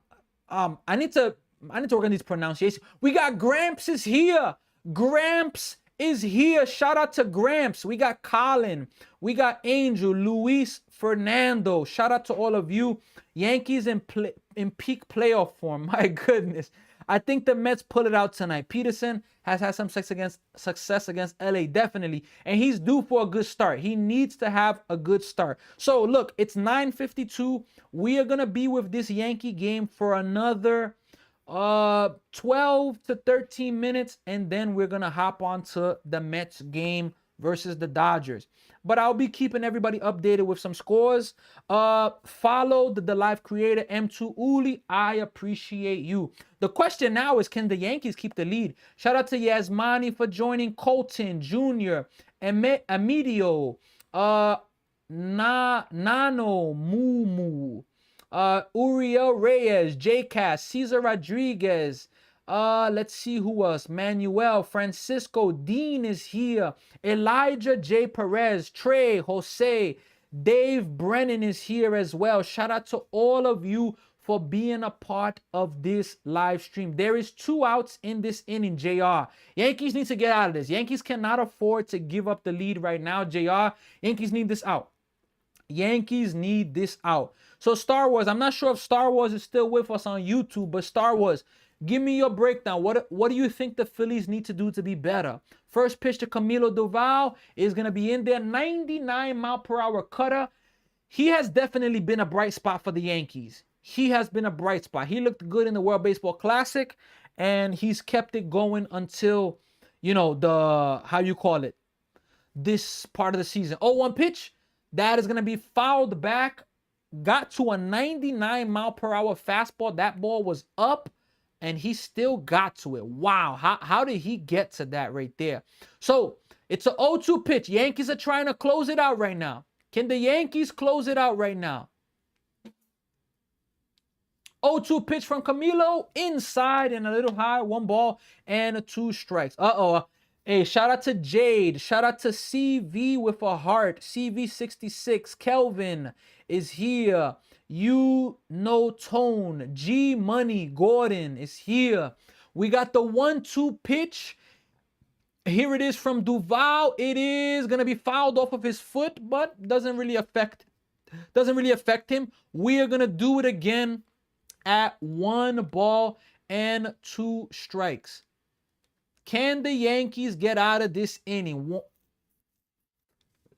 I need to work on these pronunciations. We got Gramps is here. Gramps is here. Shout out to Gramps. We got Colin. We got Angel, Luis, Fernando. Shout out to all of you. Yankees in peak playoff form. My goodness. I think the Mets pull it out tonight. Peterson has had some success against LA, definitely. And he's due for a good start. He needs to have a good start. So, look, it's 9:52. We are going to be with this Yankee game for another 12 to 13 minutes, and then we're gonna hop on to the Mets game versus the Dodgers. But I'll be keeping everybody updated with some scores. Follow the live creator M2 Uli. I appreciate you. The question now is, can the Yankees keep the lead? Shout out to Yasmani for joining, Colton Jr., Amidio, Nano, Mumu, Uriel Reyes, JCast, Cesar Rodriguez. Let's see who else. Manuel, Francisco, Dean is here. Elijah J. Perez, Trey, Jose, Dave Brennan is here as well. Shout out to all of you for being a part of this live stream. There is 2 outs in this inning, JR. Yankees need to get out of this. Yankees cannot afford to give up the lead right now, JR. Yankees need this out. Yankees need this out. So Star Wars, I'm not sure if Star Wars is still with us on YouTube, but Star Wars, give me your breakdown. What do you think the Phillies need to do to be better? First pitch to Camilo Doval is going to be in there. 99-mile-per-hour cutter. He has definitely been a bright spot for the Yankees. He has been a bright spot. He looked good in the World Baseball Classic, and he's kept it going until, you know, this part of the season. 0-1 pitch. That is going to be fouled back. Got to a 99-mile-per-hour fastball. That ball was up, and he still got to it. Wow. How did he get to that right there? So, it's an 0-2 pitch. Yankees are trying to close it out right now. Can the Yankees close it out right now? 0-2 pitch from Camilo. Inside and a little high. 1 ball and 2 strikes. Hey, shout out to Jade. Shout out to CV with a heart. CV66. Kelvin is here. You know Tone. G Money Gordon is here. We got the 1-2 pitch. Here it is from Duval. It is gonna be fouled off of his foot, but doesn't really affect him. We are gonna do it again at 1 ball and 2 strikes. Can the Yankees get out of this inning?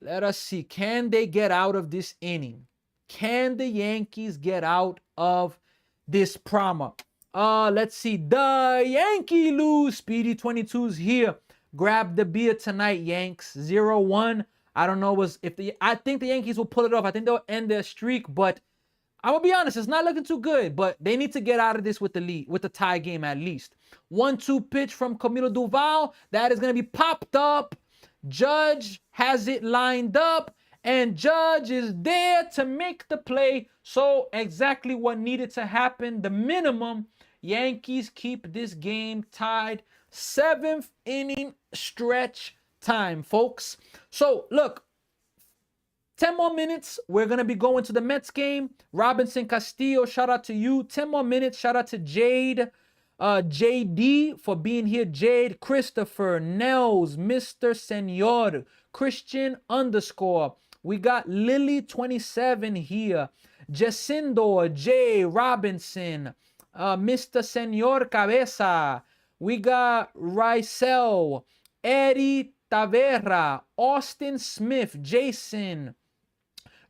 Let us see. Can they get out of this inning? Can the Yankees get out of this prama? Let's see. The Yankee lose. Speedy 22's here. Grab the beer tonight, Yanks. 0-1. I don't know I think the Yankees will pull it off. I think they'll end their streak, but I'm gonna be honest, it's not looking too good, but they need to get out of this with the lead, with the tie game at least. 1-2 pitch from Camilo Duval. That is gonna be popped up. Judge has it lined up, and Judge is there to make the play. So exactly what needed to happen. The minimum. Yankees keep this game tied. 7th inning stretch time, folks. So look. 10 more minutes, we're going to be going to the Mets game. Robinson Castillo, shout out to you. 10 more minutes, shout out to Jade. JD for being here. Jade, Christopher, Nels, Mr. Senor, Christian _ We got Lily27 here. Jacindo, Jay, Robinson, Mr. Senor Cabeza. We got Rysel, Eddie Tavera, Austin Smith, Jason,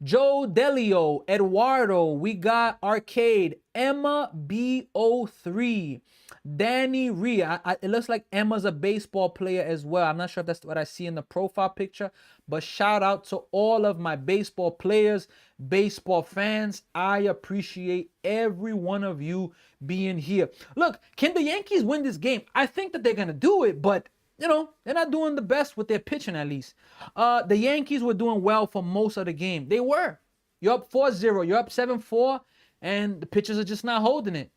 Joe Delio, Eduardo, we got Arcade, Emma BO3, Danny Rhea. It looks like Emma's a baseball player as well. I'm not sure if that's what I see in the profile picture, but shout out to all of my baseball players, baseball fans. I appreciate every one of you being here. Look, can the Yankees win this game? I think that they're going to do it, but you know, they're not doing the best with their pitching, at least. The Yankees were doing well for most of the game. They were. You're up 4-0. You're up 7-4, and the pitchers are just not holding it.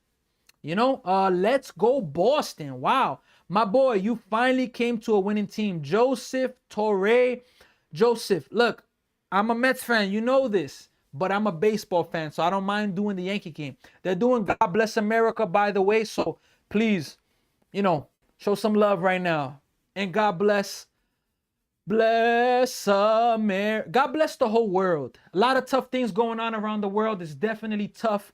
You know, let's go Boston. Wow. My boy, you finally came to a winning team. Joseph Torre. Joseph, look, I'm a Mets fan. You know this. But I'm a baseball fan, so I don't mind doing the Yankee game. They're doing God Bless America, by the way. So please, you know, show some love right now. And God bless America. God bless the whole world. A lot of tough things going on around the world. It's definitely tough.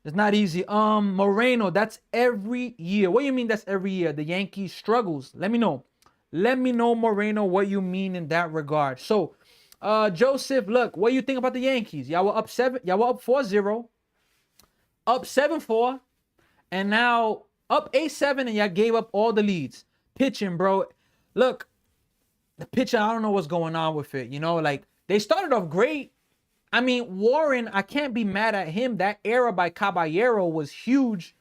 It's not easy. Moreno, that's every year. What do you mean that's every year? The Yankees struggles. Let me know. Let me know, Moreno, what you mean in that regard. So, Joseph, look, what do you think about the Yankees? Y'all were up 4-0, up 7-4, and now up 8-7, and y'all gave up all the leads. Pitching, bro. Look, the pitching, I don't know what's going on with it. You know, like, they started off great. I mean, Warren, I can't be mad at him. That error by Caballero was huge.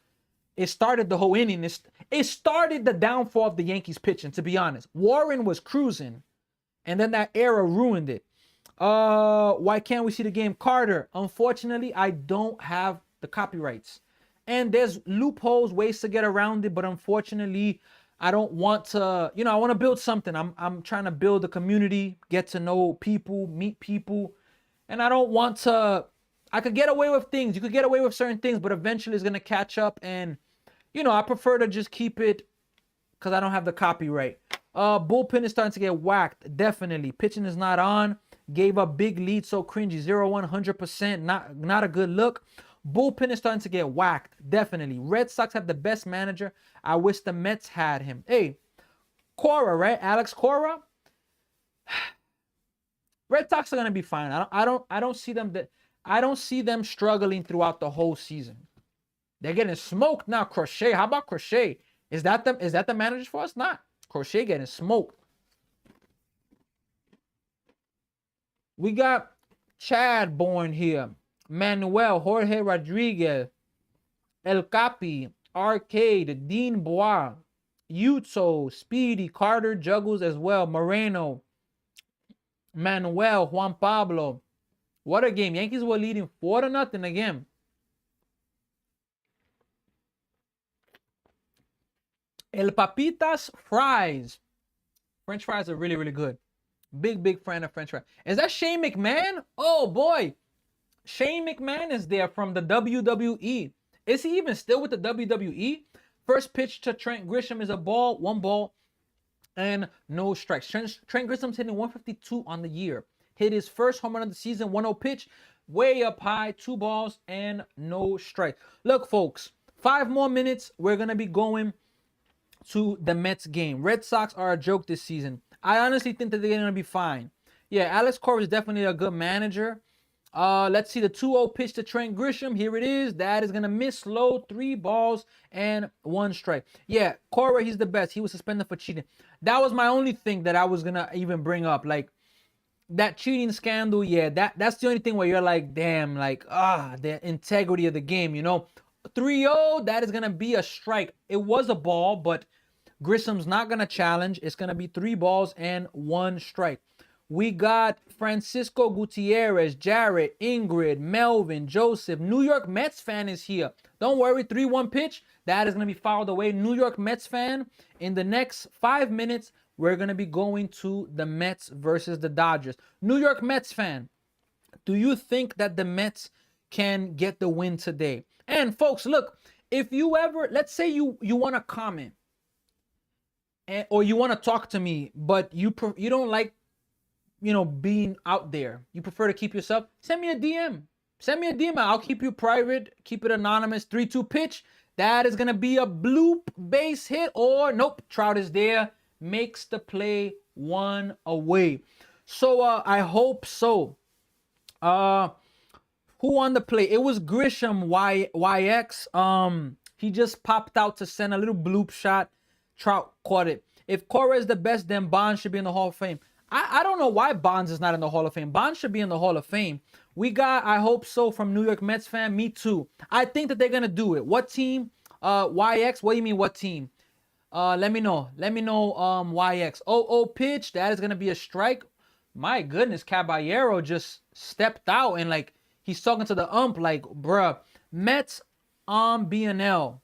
It started the whole inning. It started the downfall of the Yankees pitching, to be honest. Warren was cruising, and then that error ruined it. Why can't we see the game? Carter, unfortunately, I don't have the copyrights. And there's loopholes, ways to get around it, but unfortunately, I don't want to, you know, I want to build something. I'm trying to build a community, get to know people, meet people. And I don't want to, I could get away with things. You could get away with certain things, but eventually it's going to catch up. And, you know, I prefer to just keep it because I don't have the copyright. Bullpen is starting to get whacked. Definitely. Pitching is not on. Gave up big lead. So cringy. 0-1, 100%. Not a good look. Bullpen is starting to get whacked. Definitely. Red Sox have the best manager. I wish the Mets had him. Hey, Cora, right? Alex Cora. Red Sox are gonna be fine. I don't see them I don't see them struggling throughout the whole season. They're getting smoked now. Crochet. How about Crochet? Is that the manager for us? Not. Crochet getting smoked. We got Chad born here. Manuel, Jorge Rodriguez, El Capi, Arcade, Dean Bois, Yuto, Speedy, Carter, Juggles as well, Moreno, Manuel, Juan Pablo. What a game. Yankees were leading 4-0 again. El Papitas fries. French fries are really, really good. Big fan of French fries. Is that Shane McMahon? Oh, boy. Shane McMahon is there from the WWE. Is he even still with the WWE? First pitch to Trent Grisham is a ball, 1 ball, and no strikes. Trent Grisham's hitting 152 on the year. Hit his first home run of the season, 1-0 pitch, way up high, 2 balls, and no strikes. Look, folks, 5 more minutes. We're going to be going to the Mets game. Red Sox are a joke this season. I honestly think that they're going to be fine. Yeah, Alex Cora is definitely a good manager. Let's see the 2-0 pitch to Trent Grisham. Here it is. That is going to miss low. 3 balls and 1 strike. Yeah, Cora, he's the best. He was suspended for cheating. That was my only thing that I was going to even bring up. Like, that cheating scandal, yeah, that's the only thing where you're like, damn, like, the integrity of the game, you know. 3-0, that is going to be a strike. It was a ball, but Grisham's not going to challenge. It's going to be 3 balls and 1 strike. We got Francisco Gutierrez, Jared, Ingrid, Melvin, Joseph. New York Mets fan is here. Don't worry, 3-1 pitch. That is going to be fouled away. New York Mets fan. In the next 5 minutes, we're going to be going to the Mets versus the Dodgers. New York Mets fan, do you think that the Mets can get the win today? And folks, look, if you ever, let's say you want to comment or you want to talk to me, but you don't like, you know, being out there. You prefer to keep yourself. Send me a DM. Send me a DM. I'll keep you private. Keep it anonymous. 3-2 pitch. That is going to be a bloop base hit. Or nope. Trout is there. Makes the play 1 away. So I hope so. Uh, who on the play? It was Grisham YX. He just popped out to send a little bloop shot. Trout caught it. If Cora is the best, then Bonds should be in the Hall of Fame. I don't know why Bonds is not in the Hall of Fame. Bonds should be in the Hall of Fame. We got, I hope so, from New York Mets fan. Me too. I think that they're gonna do it. What team? YX. What do you mean? What team? Let me know. Let me know. YX. Oh, pitch. That is gonna be a strike. My goodness, Caballero just stepped out and like he's talking to the ump like, bruh. Mets on BNL.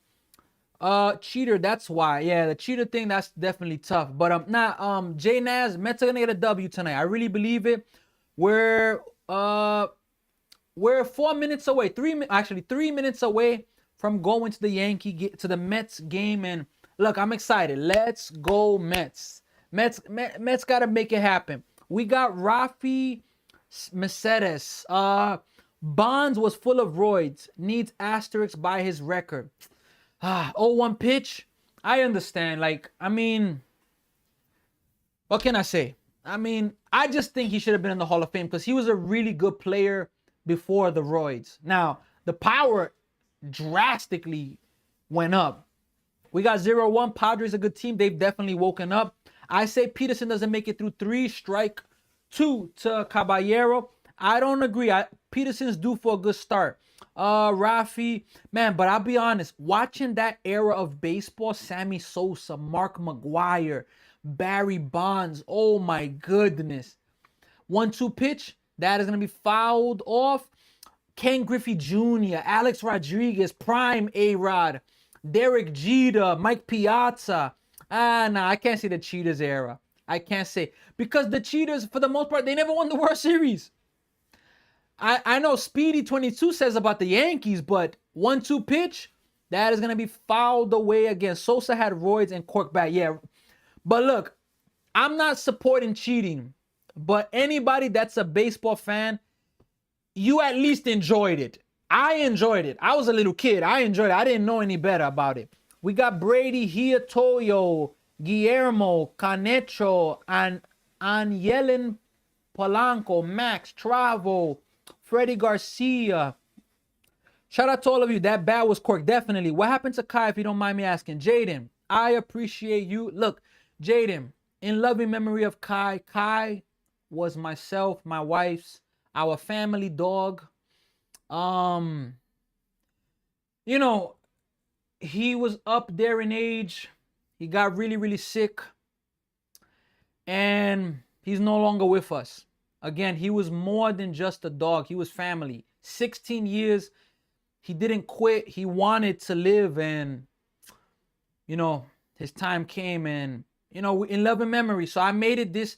Cheater. That's why. Yeah, the cheater thing. That's definitely tough. But J Naz. Mets are gonna get a W tonight. I really believe it. We're 4 minutes away. 3 minutes away from going to the Mets game, and look, I'm excited. Let's go Mets. Mets got to make it happen. We got Rafi Mercedes. Bonds was full of roids. Needs asterisks by his record. 0-1 pitch. I understand. Like, I mean, what can I say? I mean, I just think he should have been in the Hall of Fame because he was a really good player before the roids. Now, the power drastically went up. We got 0-1. Padres a good team. They've definitely woken up. I say Peterson doesn't make it through 3. Strike 2 to Caballero. I don't agree. Peterson's due for a good start. Rafi, man, but I'll be honest. Watching that era of baseball, Sammy Sosa, Mark McGwire, Barry Bonds, oh my goodness. 1-2 pitch. That is going to be fouled off. Ken Griffey Jr., Alex Rodriguez, Prime A-Rod, Derek Jeter, Mike Piazza. Nah, I can't say the Cheaters era. I can't say. Because the Cheaters, for the most part, they never won the World Series. I know Speedy22 says about the Yankees, but 1-2 pitch, that is going to be fouled away again. Sosa had roids and cork back. Yeah. But look, I'm not supporting cheating. But anybody that's a baseball fan, you at least enjoyed it. I enjoyed it. I was a little kid. I enjoyed it. I didn't know any better about it. We got Brady, Hiatoyo, Guillermo, Canecho, and Yelen Polanco, Max, Travo, Freddie Garcia. Shout out to all of you. That bat was corked, definitely. What happened to Kai, if you don't mind me asking? Jaden, I appreciate you. Look, Jaden, in loving memory of Kai. Kai was myself, my wife's, our family dog. You know, he was up there in age. He got really, really sick. And he's no longer with us. Again, he was more than just a dog. He was family. 16 years. He didn't quit. He wanted to live. And, you know, his time came. And, you know, in love and memory. So I made it this.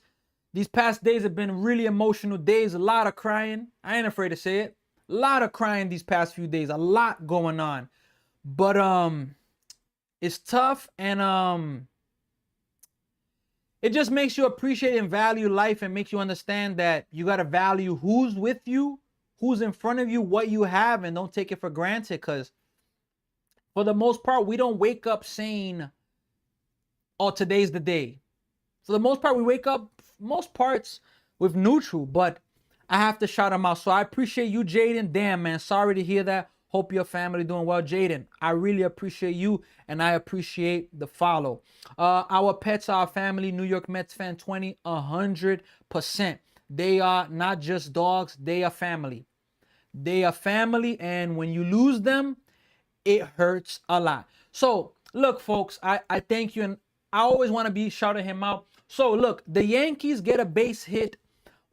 These past days have been really emotional days. A lot of crying. I ain't afraid to say it. A lot of crying these past few days. A lot going on. But it's tough. And it just makes you appreciate and value life and makes you understand that you got to value who's with you, who's in front of you, what you have, and don't take it for granted. Because for the most part, we don't wake up saying, oh, today's the day. For the most part, we wake up most parts with neutral, but I have to shout them out. So I appreciate you, Jaden. Damn, man. Sorry to hear that. Hope your family doing well. Jaden, I really appreciate you, and I appreciate the follow. Our pets are our family. New York Mets fan 20, 100%. They are not just dogs. They are family. They are family, and when you lose them, it hurts a lot. So, look, folks, I thank you, and I always want to be shouting him out. So, look, the Yankees get a base hit.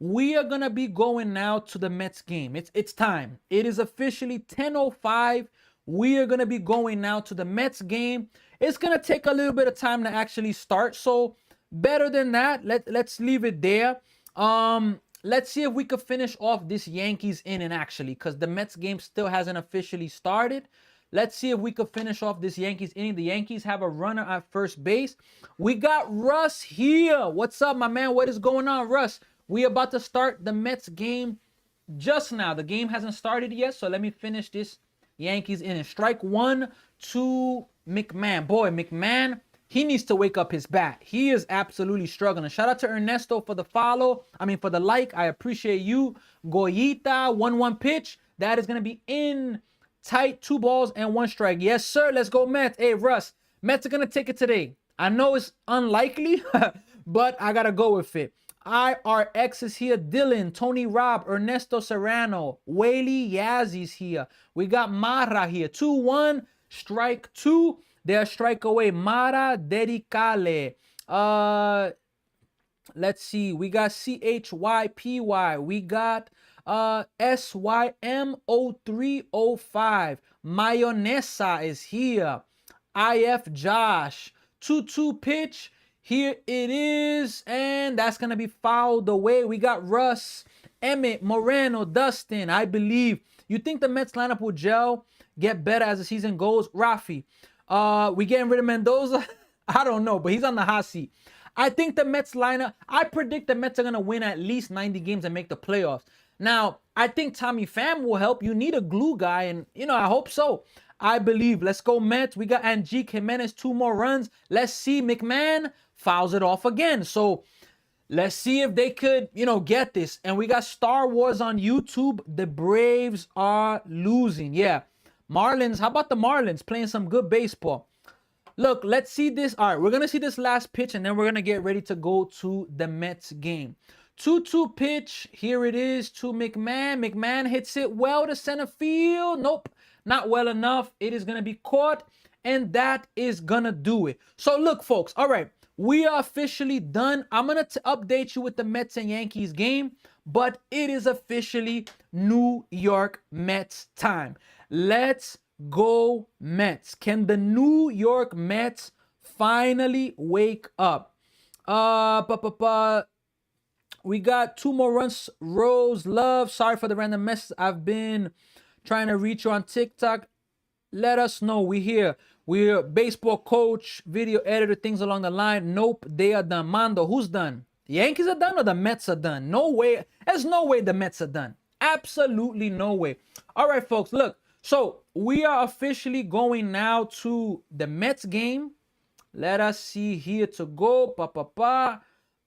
We are going to be going now to the Mets game. It's time. It is officially 10:05. We are going to be going now to the Mets game. It's going to take a little bit of time to actually start. So better than that, let's leave it there. Let's see if we could finish off this Yankees inning actually, because the Mets game still hasn't officially started. Let's see if we could finish off this Yankees inning. The Yankees have a runner at first base. We got Russ here. What's up, my man? What is going on, Russ? We about to start the Mets game just now. The game hasn't started yet, so let me finish this Yankees inning. Strike 1 to McMahon. Boy, McMahon, he needs to wake up his bat. He is absolutely struggling. Shout out to Ernesto for the follow. For the like. I appreciate you. Goyita, 1-1 pitch. That is going to be in tight. 2 balls and 1 strike. Yes, sir. Let's go, Mets. Hey, Russ. Mets are going to take it today. I know it's unlikely, but I got to go with it. IRX is here. Dylan, Tony Robb, Ernesto Serrano, Whaley Yazzy's here. We got Mara here. 2-1, strike 2. They're strike away. Mara Dedicale. Let's see. We got CHYPY. We got SYM0305. Mayonesa is here. IF Josh. 2-2 pitch. Here it is, and that's going to be fouled away. We got Russ, Emmett, Moreno, Dustin, I believe. You think the Mets lineup will get better as the season goes? Rafi, we getting rid of Mendoza? I don't know, but he's on the hot seat. I think the Mets lineup, I predict the Mets are going to win at least 90 games and make the playoffs. Now, I think Tommy Pham will help. You need a glue guy, and, I hope so. I believe. Let's go, Mets. We got Angique Jimenez, 2 more runs. Let's see. McMahon fouls it off again. So let's see if they could, get this. And we got Star Wars on YouTube. The Braves are losing. Yeah. Marlins. How about the Marlins playing some good baseball? Look, let's see this. All right, we're going to see this last pitch, and then we're going to get ready to go to the Mets game. 2-2 pitch. Here it is to McMahon. McMahon hits it well to center field. Nope, not well enough. It is going to be caught, and that is going to do it. So look, folks. All right, we are officially done. I'm going to update you with the Mets and Yankees game, but it is officially New York Mets time. Let's go Mets. Can the New York Mets finally wake up? We got 2 more runs. Rose Love. Sorry for the random mess. I've been trying to reach you on TikTok. Let us know. We here. We're baseball coach, video editor, things along the line. Nope, they are done. Mando, who's done? The Yankees are done or the Mets are done? No way. There's no way the Mets are done. Absolutely no way. All right, folks, look. So we are officially going now to the Mets game. Let us see here to go.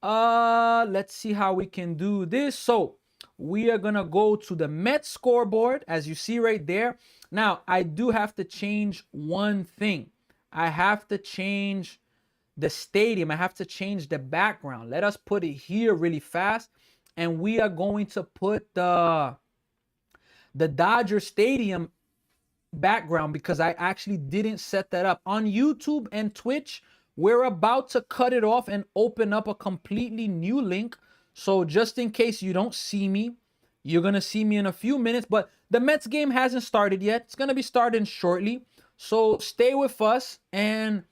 Let's see how we can do this. So we are gonna go to the Mets scoreboard, as you see right there. Now I do have to change one thing. I have to change the stadium. I have to change the background. Let us put it here really fast, and we are going to put the Dodger Stadium background, because I actually didn't set that up on YouTube and Twitch. We're about to cut it off and open up a completely new link. So just in case you don't see me, you're going to see me in a few minutes. But the Mets game hasn't started yet. It's going to be starting shortly. So stay with us. And,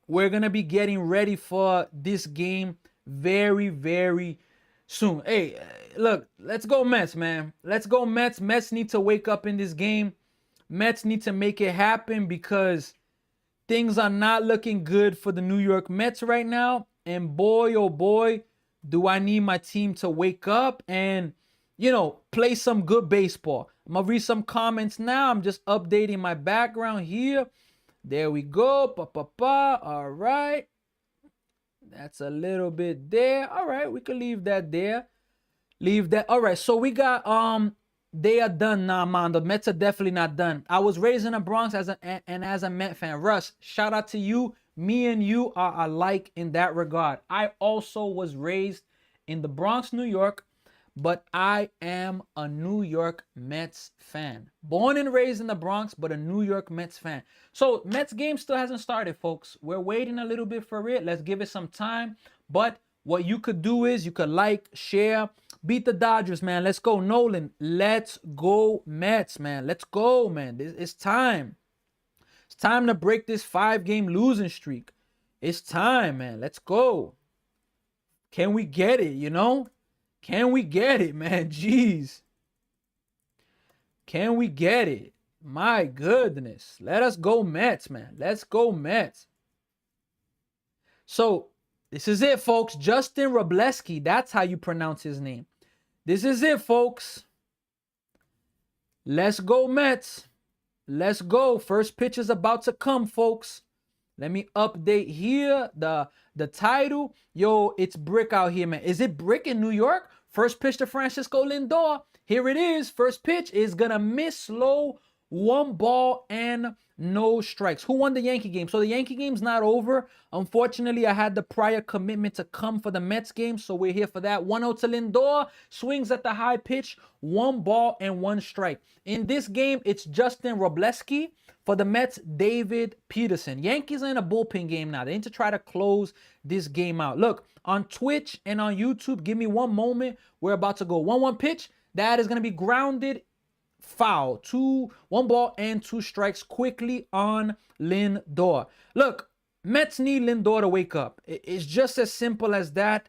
we're going to be getting ready for this game very, very soon. Hey, look, let's go Mets, man. Let's go Mets. Mets need to wake up in this game. Mets need to make it happen, because things are not looking good for the New York Mets right now. And boy, oh boy, do I need my team to wake up and, play some good baseball. I'm going to read some comments now. I'm just updating my background here. There we go. All right. That's a little bit there. All right. We can leave that there. Leave that. All right. So we got, they are done now, man. The Mets are definitely not done. I was raised in the Bronx as a Met fan. Russ, shout out to you. Me and you are alike in that regard. I also was raised in the Bronx, New York, but I am a New York Mets fan. Born and raised in the Bronx, but a New York Mets fan. So Mets game still hasn't started, folks. We're waiting a little bit for it. Let's give it some time. But what you could do is you could like, share, beat the Dodgers, man. Let's go, Nolan. Let's go, Mets, man. Let's go, man. It's time. It's time to break this 5-game losing streak. It's time, man. Let's go. Can we get it, Can we get it, man? Jeez. Can we get it? My goodness. Let us go, Mets, man. Let's go, Mets. So, this is it, folks. Justin Robleski. That's how you pronounce his name. This is it, folks. Let's go, Mets. Let's go. First pitch is about to come, folks. Let me update here the title. Yo, it's brick out here, man. Is it brick in New York? First pitch to Francisco Lindor. Here it is. First pitch is gonna miss low. 1 ball and no strikes. Who won the Yankee game? So the Yankee game's not over. Unfortunately, I had the prior commitment to come for the Mets game, so we're here for that. 1-0 to Lindor. Swings at the high pitch. 1 ball and 1 strike. In this game, it's Justin Robleski. For the Mets, David Peterson. Yankees are in a bullpen game now. They need to try to close this game out. Look, on Twitch and on YouTube, give me one moment. We're about to go 1-1 pitch. That is going to be grounded foul. 1 ball and 2 strikes quickly on Lindor. Look, Mets need Lindor to wake up. It's just as simple as that.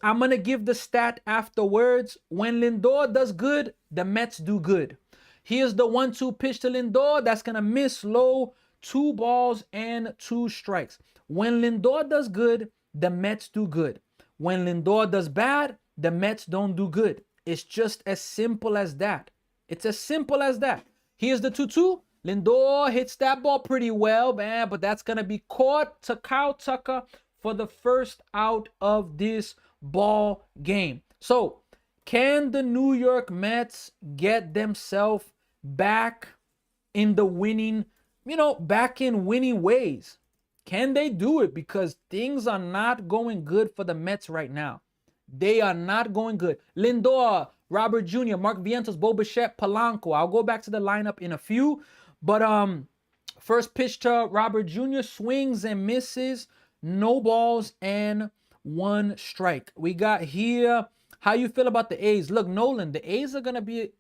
I'm going to give the stat afterwards. When Lindor does good, the Mets do good. Here's the 1-2 pitch to Lindor. That's going to miss low. 2 balls and 2 strikes. When Lindor does good, the Mets do good. When Lindor does bad, the Mets don't do good. It's just as simple as that. It's as simple as that. Here's the 2-2. Lindor hits that ball pretty well, man, but that's going to be caught to Kyle Tucker for the first out of this ball game. So, can the New York Mets get themselves back in the winning, back in winning ways? Can they do it? Because things are not going good for the Mets right now. They are not going good. Lindor, Robert Jr., Mark Vientos, Bo Bichette, Polanco. I'll go back to the lineup in a few. But first pitch to Robert Jr. swings and misses. No balls and 1 strike. We got here. How you feel about the A's? Look, Nolan, the A's are going to be,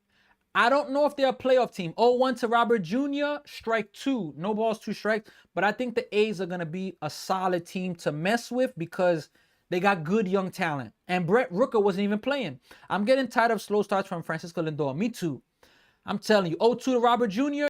I don't know if they're a playoff team. 0-1 to Robert Jr., strike 2. No balls, 2 strikes. But I think the A's are going to be a solid team to mess with because they got good young talent. And Brett Rooker wasn't even playing. I'm getting tired of slow starts from Francisco Lindor. Me too. I'm telling you. 0-2 to Robert Jr.